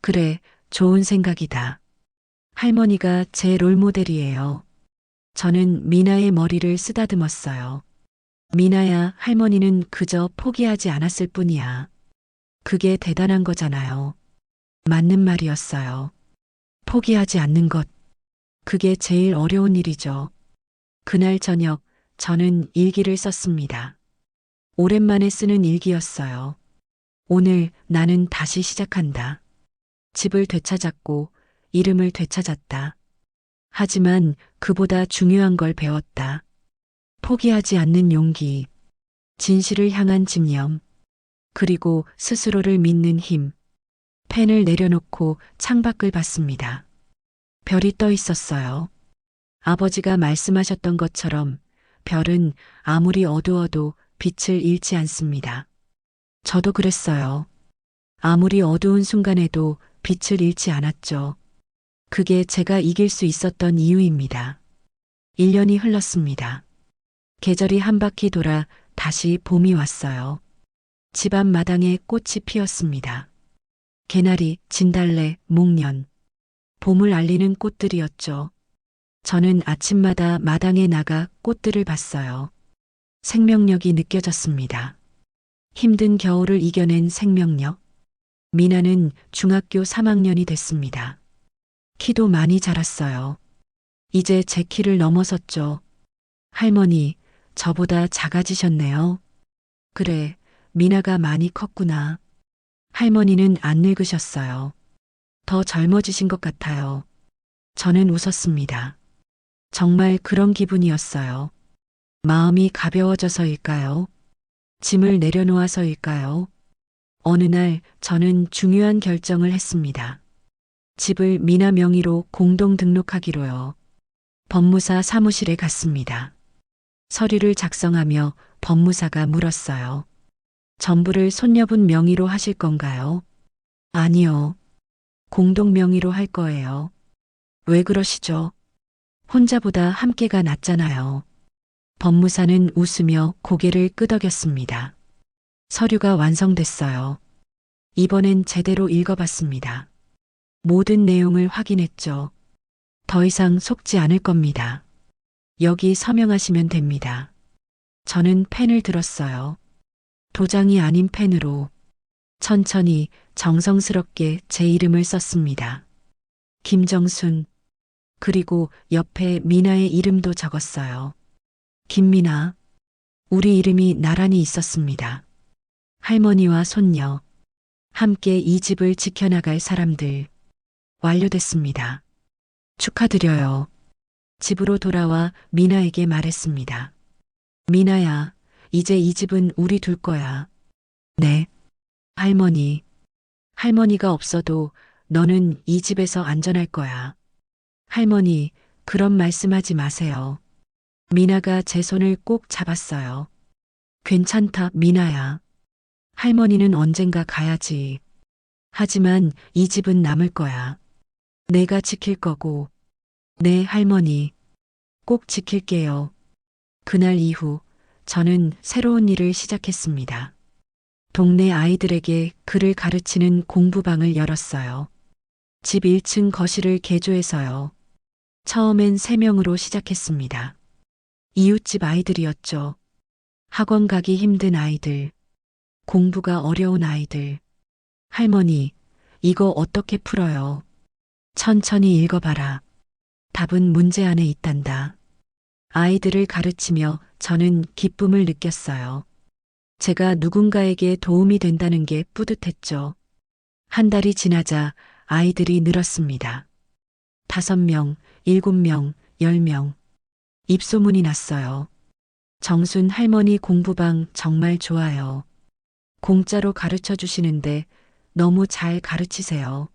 그래, 좋은 생각이다. 할머니가 제 롤모델이에요. 저는 미나의 머리를 쓰다듬었어요. 미나야, 할머니는 그저 포기하지 않았을 뿐이야. 그게 대단한 거잖아요. 맞는 말이었어요. 포기하지 않는 것. 그게 제일 어려운 일이죠. 그날 저녁 저는 일기를 썼습니다. 오랜만에 쓰는 일기였어요. 오늘 나는 다시 시작한다. 집을 되찾았고 이름을 되찾았다. 하지만 그보다 중요한 걸 배웠다. 포기하지 않는 용기, 진실을 향한 집념, 그리고 스스로를 믿는 힘. 펜을 내려놓고 창밖을 봤습니다. 별이 떠 있었어요. 아버지가 말씀하셨던 것처럼 별은 아무리 어두워도 빛을 잃지 않습니다. 저도 그랬어요. 아무리 어두운 순간에도 빛을 잃지 않았죠. 그게 제가 이길 수 있었던 이유입니다. 1년이 흘렀습니다. 계절이 한 바퀴 돌아 다시 봄이 왔어요. 집 앞 마당에 꽃이 피었습니다. 개나리, 진달래, 목련. 봄을 알리는 꽃들이었죠. 저는 아침마다 마당에 나가 꽃들을 봤어요. 생명력이 느껴졌습니다. 힘든 겨울을 이겨낸 생명력. 미나는 중학교 3학년이 됐습니다. 키도 많이 자랐어요. 이제 제 키를 넘어섰죠. 할머니, 저보다 작아지셨네요. 그래, 미나가 많이 컸구나. 할머니는 안 늙으셨어요. 더 젊어지신 것 같아요. 저는 웃었습니다. 정말 그런 기분이었어요. 마음이 가벼워져서일까요? 짐을 내려놓아서일까요? 어느 날 저는 중요한 결정을 했습니다. 집을 미나 명의로 공동 등록하기로요. 법무사 사무실에 갔습니다. 서류를 작성하며 법무사가 물었어요. 전부를 손녀분 명의로 하실 건가요? 아니요. 공동 명의로 할 거예요. 왜 그러시죠? 혼자보다 함께가 낫잖아요. 법무사는 웃으며 고개를 끄덕였습니다. 서류가 완성됐어요. 이번엔 제대로 읽어봤습니다. 모든 내용을 확인했죠. 더 이상 속지 않을 겁니다. 여기 서명하시면 됩니다. 저는 펜을 들었어요. 도장이 아닌 펜으로 천천히 정성스럽게 제 이름을 썼습니다. 김정순. 그리고 옆에 미나의 이름도 적었어요. 김미나. 우리 이름이 나란히 있었습니다. 할머니와 손녀. 함께 이 집을 지켜나갈 사람들. 완료됐습니다. 축하드려요. 집으로 돌아와 미나에게 말했습니다. 미나야, 이제 이 집은 우리 둘 거야. 네. 할머니. 할머니가 없어도 너는 이 집에서 안전할 거야. 할머니, 그런 말씀하지 마세요. 미나가 제 손을 꼭 잡았어요. 괜찮다, 미나야. 할머니는 언젠가 가야지. 하지만 이 집은 남을 거야. 내가 지킬 거고. 네, 할머니. 꼭 지킬게요. 그날 이후 저는 새로운 일을 시작했습니다. 동네 아이들에게 글을 가르치는 공부방을 열었어요. 집 1층 거실을 개조해서요. 처음엔 3명으로 시작했습니다. 이웃집 아이들이었죠. 학원 가기 힘든 아이들, 공부가 어려운 아이들. 할머니, 이거 어떻게 풀어요? 천천히 읽어봐라. 답은 문제 안에 있단다. 아이들을 가르치며 저는 기쁨을 느꼈어요. 제가 누군가에게 도움이 된다는 게 뿌듯했죠. 한 달이 지나자 아이들이 늘었습니다. 5명, 7명, 10명. 입소문이 났어요. 정순 할머니 공부방 정말 좋아요. 공짜로 가르쳐 주시는데 너무 잘 가르치세요.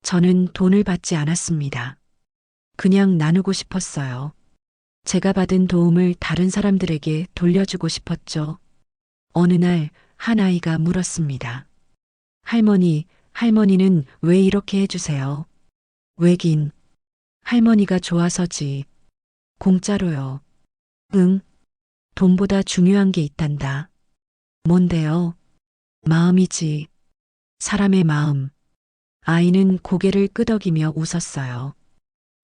저는 돈을 받지 않았습니다. 그냥 나누고 싶었어요. 제가 받은 도움을 다른 사람들에게 돌려주고 싶었죠. 어느 날 한 아이가 물었습니다. 할머니, 할머니는 왜 이렇게 해주세요? 왜긴, 할머니가 좋아서지. 공짜로요. 응, 돈보다 중요한 게 있단다. 뭔데요? 마음이지. 사람의 마음. 아이는 고개를 끄덕이며 웃었어요.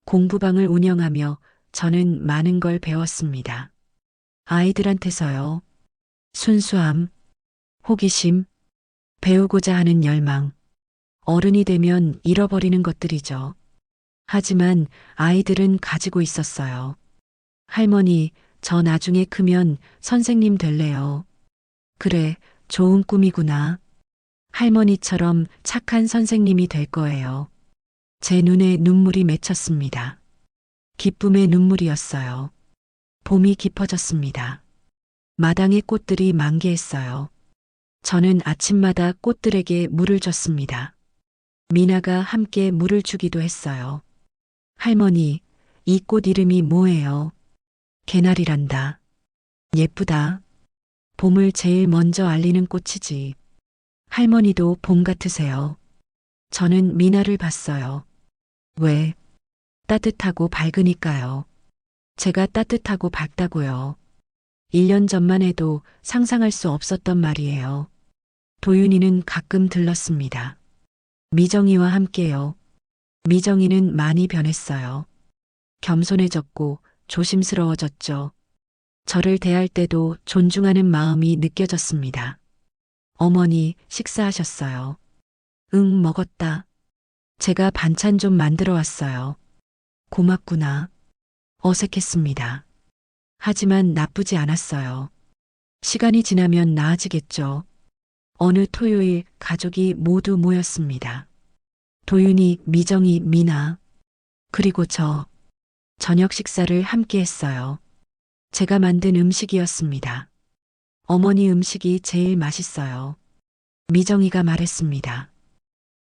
공부방을 운영하며 저는 많은 걸 배웠습니다. 아이들한테서요. 순수함, 호기심, 배우고자 하는 열망. 어른이 되면 잃어버리는 것들이죠. 하지만 아이들은 가지고 있었어요. 할머니, 저 나중에 크면 선생님 될래요. 그래, 좋은 꿈이구나. 할머니처럼 착한 선생님이 될 거예요. 제 눈에 눈물이 맺혔습니다. 기쁨의 눈물이었어요. 봄이 깊어졌습니다. 마당의 꽃들이 만개했어요. 저는 아침마다 꽃들에게 물을 줬습니다. 미나가 함께 물을 주기도 했어요. 할머니, 이 꽃 이름이 뭐예요? 개나리란다. 예쁘다. 봄을 제일 먼저 알리는 꽃이지. 할머니도 봄 같으세요. 저는 미나를 봤어요. 왜? 따뜻하고 밝으니까요. 제가 따뜻하고 밝다고요. 1년 전만 해도 상상할 수 없었던 말이에요. 도윤이는 가끔 들렀습니다. 미정이와 함께요. 미정이는 많이 변했어요. 겸손해졌고 조심스러워졌죠. 저를 대할 때도 존중하는 마음이 느껴졌습니다. 어머니, 식사하셨어요? 응, 먹었다. 제가 반찬 좀 만들어 왔어요. 고맙구나. 어색했습니다. 하지만 나쁘지 않았어요. 시간이 지나면 나아지겠죠. 어느 토요일 가족이 모두 모였습니다. 도윤이, 미정이, 미나, 그리고 저. 저녁 식사를 함께 했어요. 제가 만든 음식이었습니다. 어머니 음식이 제일 맛있어요. 미정이가 말했습니다.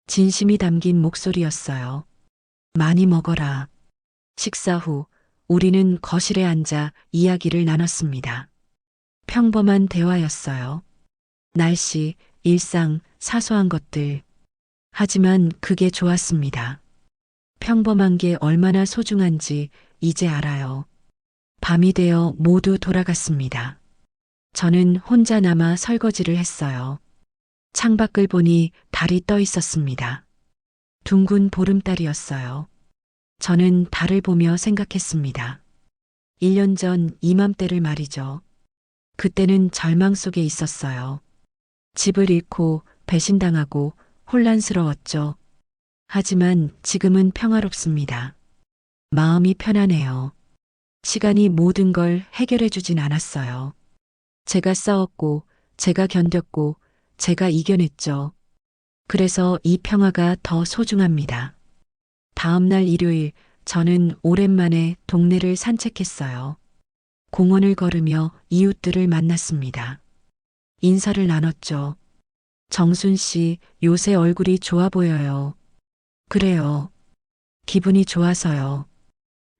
진심이 담긴 목소리였어요. 많이 먹어라. 식사 후 우리는 거실에 앉아 이야기를 나눴습니다. 평범한 대화였어요. 날씨, 일상, 사소한 것들. 하지만 그게 좋았습니다. 평범한 게 얼마나 소중한지 이제 알아요. 밤이 되어 모두 돌아갔습니다. 저는 혼자 남아 설거지를 했어요. 창밖을 보니 달이 떠 있었습니다. 둥근 보름달이었어요. 저는 달을 보며 생각했습니다. 1년 전 이맘때를 말이죠. 그때는 절망 속에 있었어요. 집을 잃고 배신당하고 혼란스러웠죠. 하지만 지금은 평화롭습니다. 마음이 편안해요. 시간이 모든 걸 해결해 주진 않았어요. 제가 싸웠고, 제가 견뎠고, 제가 이겨냈죠. 그래서 이 평화가 더 소중합니다. 다음 날 일요일, 저는 오랜만에 동네를 산책했어요. 공원을 걸으며 이웃들을 만났습니다. 인사를 나눴죠. 정순 씨, 요새 얼굴이 좋아 보여요. 그래요. 기분이 좋아서요.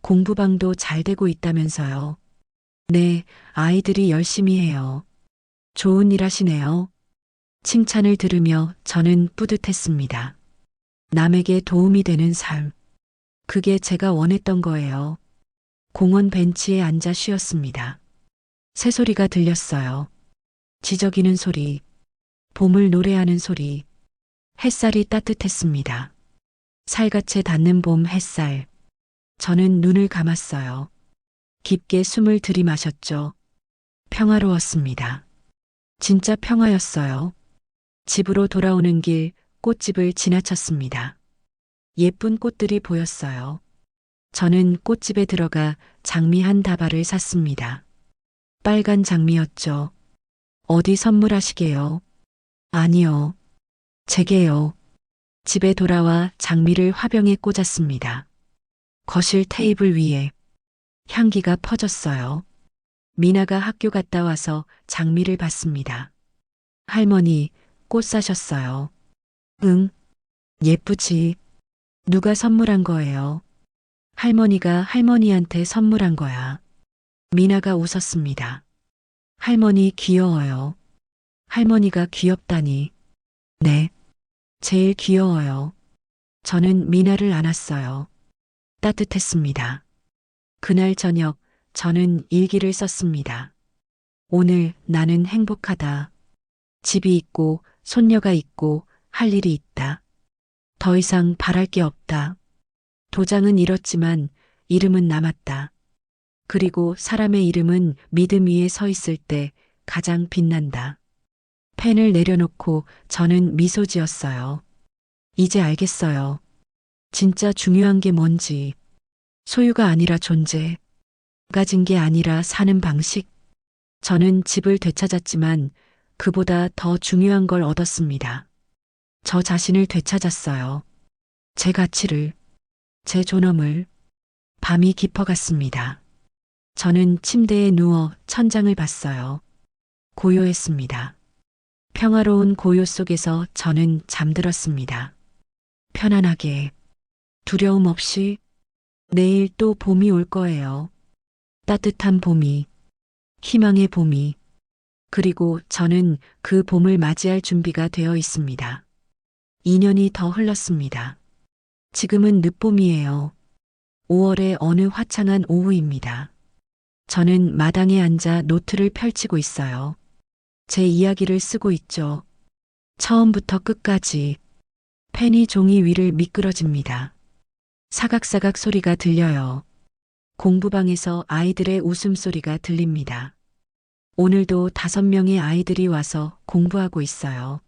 공부방도 잘 되고 있다면서요. 네, 아이들이 열심히 해요. 좋은 일 하시네요. 칭찬을 들으며 저는 뿌듯했습니다. 남에게 도움이 되는 삶. 그게 제가 원했던 거예요. 공원 벤치에 앉아 쉬었습니다. 새소리가 들렸어요. 지저귀는 소리, 봄을 노래하는 소리, 햇살이 따뜻했습니다. 살갗에 닿는 봄 햇살. 저는 눈을 감았어요. 깊게 숨을 들이마셨죠. 평화로웠습니다. 진짜 평화였어요. 집으로 돌아오는 길 꽃집을 지나쳤습니다. 예쁜 꽃들이 보였어요. 저는 꽃집에 들어가 장미 한 다발을 샀습니다. 빨간 장미였죠. 어디 선물하시게요? 아니요. 제게요. 집에 돌아와 장미를 화병에 꽂았습니다. 거실 테이블 위에 향기가 퍼졌어요. 미나가 학교 갔다 와서 장미를 봤습니다. 할머니, 꽃 사셨어요. 응, 예쁘지. 누가 선물한 거예요? 할머니가 할머니한테 선물한 거야. 미나가 웃었습니다. 할머니 귀여워요. 할머니가 귀엽다니. 네, 제일 귀여워요. 저는 미나를 안았어요. 따뜻했습니다. 그날 저녁 저는 일기를 썼습니다. 오늘 나는 행복하다. 집이 있고 손녀가 있고 할 일이 있다. 더 이상 바랄 게 없다. 도장은 잃었지만 이름은 남았다. 그리고 사람의 이름은 믿음 위에 서 있을 때 가장 빛난다. 펜을 내려놓고 저는 미소 지었어요. 이제 알겠어요. 진짜 중요한 게 뭔지. 소유가 아니라 존재. 가진 게 아니라 사는 방식. 저는 집을 되찾았지만 그보다 더 중요한 걸 얻었습니다. 저 자신을 되찾았어요. 제 가치를, 제 존엄을. 밤이 깊어갔습니다. 저는 침대에 누워 천장을 봤어요. 고요했습니다. 평화로운 고요 속에서 저는 잠들었습니다. 편안하게, 두려움 없이 내일 또 봄이 올 거예요. 따뜻한 봄이, 희망의 봄이, 그리고 저는 그 봄을 맞이할 준비가 되어 있습니다. 2년이 더 흘렀습니다. 지금은 늦봄이에요. 5월의 어느 화창한 오후입니다. 저는 마당에 앉아 노트를 펼치고 있어요. 제 이야기를 쓰고 있죠. 처음부터 끝까지. 펜이 종이 위를 미끄러집니다. 사각사각 소리가 들려요. 공부방에서 아이들의 웃음소리가 들립니다. 오늘도 5명의 아이들이 와서 공부하고 있어요.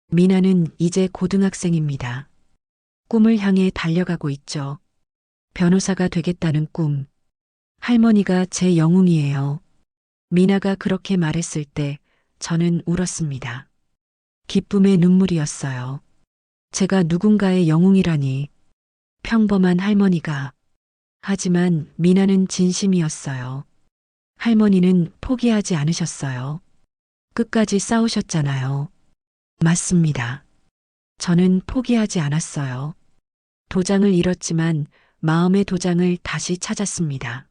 미나는 이제 고등학생입니다. 꿈을 향해 달려가고 있죠. 변호사가 되겠다는 꿈. 할머니가 제 영웅이에요. 미나가 그렇게 말했을 때 저는 울었습니다. 기쁨의 눈물이었어요. 제가 누군가의 영웅이라니. 평범한 할머니가. 하지만 미나는 진심이었어요. 할머니는 포기하지 않으셨어요. 끝까지 싸우셨잖아요. 맞습니다. 저는 포기하지 않았어요. 도장을 잃었지만 마음의 도장을 다시 찾았습니다.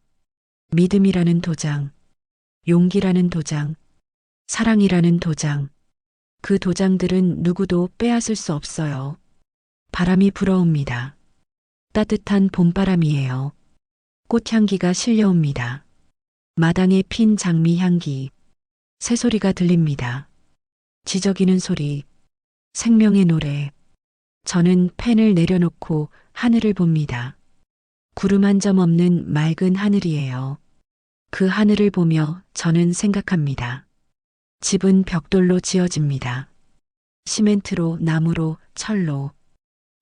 믿음이라는 도장, 용기라는 도장, 사랑이라는 도장. 그 도장들은 누구도 빼앗을 수 없어요. 바람이 불어옵니다. 따뜻한 봄바람이에요. 꽃향기가 실려옵니다. 마당에 핀 장미 향기. 새소리가 들립니다. 지저귀는 소리. 생명의 노래. 저는 펜을 내려놓고 하늘을 봅니다. 구름 한 점 없는 맑은 하늘이에요. 그 하늘을 보며 저는 생각합니다. 집은 벽돌로 지어집니다. 시멘트로, 나무로, 철로.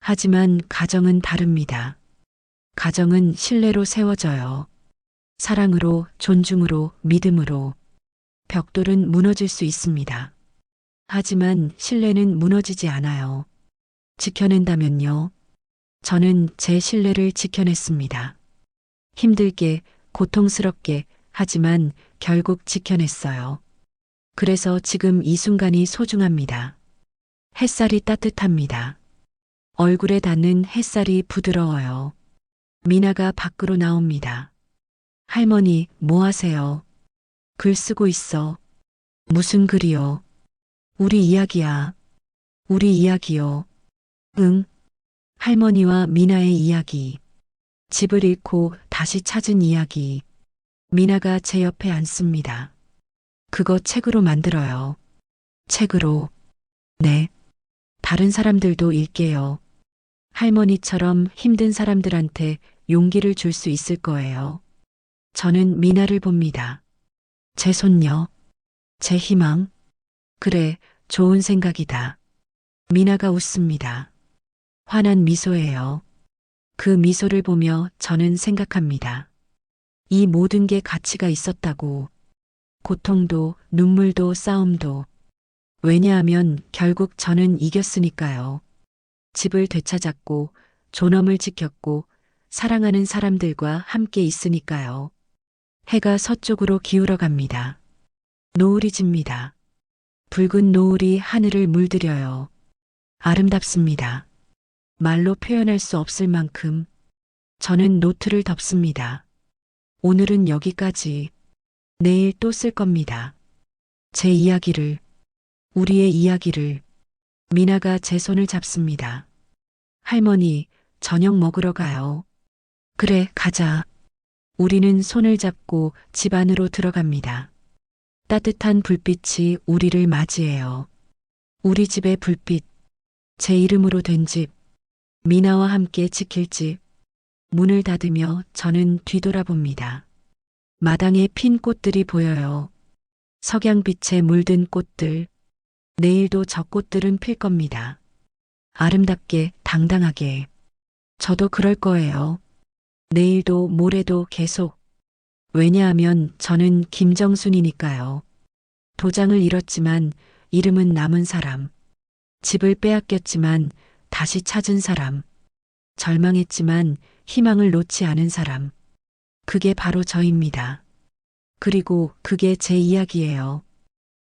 하지만 가정은 다릅니다. 가정은 신뢰로 세워져요. 사랑으로, 존중으로, 믿음으로. 벽돌은 무너질 수 있습니다. 하지만 신뢰는 무너지지 않아요. 지켜낸다면요. 저는 제 신뢰를 지켜냈습니다. 힘들게, 고통스럽게, 하지만 결국 지켜냈어요. 그래서 지금 이 순간이 소중합니다. 햇살이 따뜻합니다. 얼굴에 닿는 햇살이 부드러워요. 미나가 밖으로 나옵니다. 할머니, 뭐 하세요? 글 쓰고 있어. 무슨 글이요? 우리 이야기야. 우리 이야기요. 응. 할머니와 미나의 이야기. 집을 잃고 다시 찾은 이야기. 미나가 제 옆에 앉습니다. 그거 책으로 만들어요. 책으로. 네. 다른 사람들도 읽게요. 할머니처럼 힘든 사람들한테 용기를 줄 수 있을 거예요. 저는 미나를 봅니다. 제 손녀. 제 희망. 그래, 좋은 생각이다. 미나가 웃습니다. 환한 미소예요. 그 미소를 보며 저는 생각합니다. 이 모든 게 가치가 있었다고. 고통도, 눈물도, 싸움도. 왜냐하면 결국 저는 이겼으니까요. 집을 되찾았고, 존엄을 지켰고, 사랑하는 사람들과 함께 있으니까요. 해가 서쪽으로 기울어 갑니다. 노을이 집니다. 붉은 노을이 하늘을 물들여요. 아름답습니다. 말로 표현할 수 없을 만큼. 저는 노트를 덮습니다. 오늘은 여기까지. 내일 또 쓸 겁니다. 제 이야기를, 우리의 이야기를. 미나가 제 손을 잡습니다. 할머니, 저녁 먹으러 가요. 그래, 가자. 우리는 손을 잡고 집 안으로 들어갑니다. 따뜻한 불빛이 우리를 맞이해요. 우리 집의 불빛. 제 이름으로 된 집. 미나와 함께 지킬 집. 문을 닫으며 저는 뒤돌아봅니다. 마당에 핀 꽃들이 보여요. 석양빛에 물든 꽃들. 내일도 저 꽃들은 필 겁니다. 아름답게, 당당하게. 저도 그럴 거예요. 내일도 모레도 계속. 왜냐하면 저는 김정순이니까요. 도장을 잃었지만 이름은 남은 사람. 집을 빼앗겼지만 다시 찾은 사람. 절망했지만 희망을 놓지 않은 사람. 그게 바로 저입니다. 그리고 그게 제 이야기예요.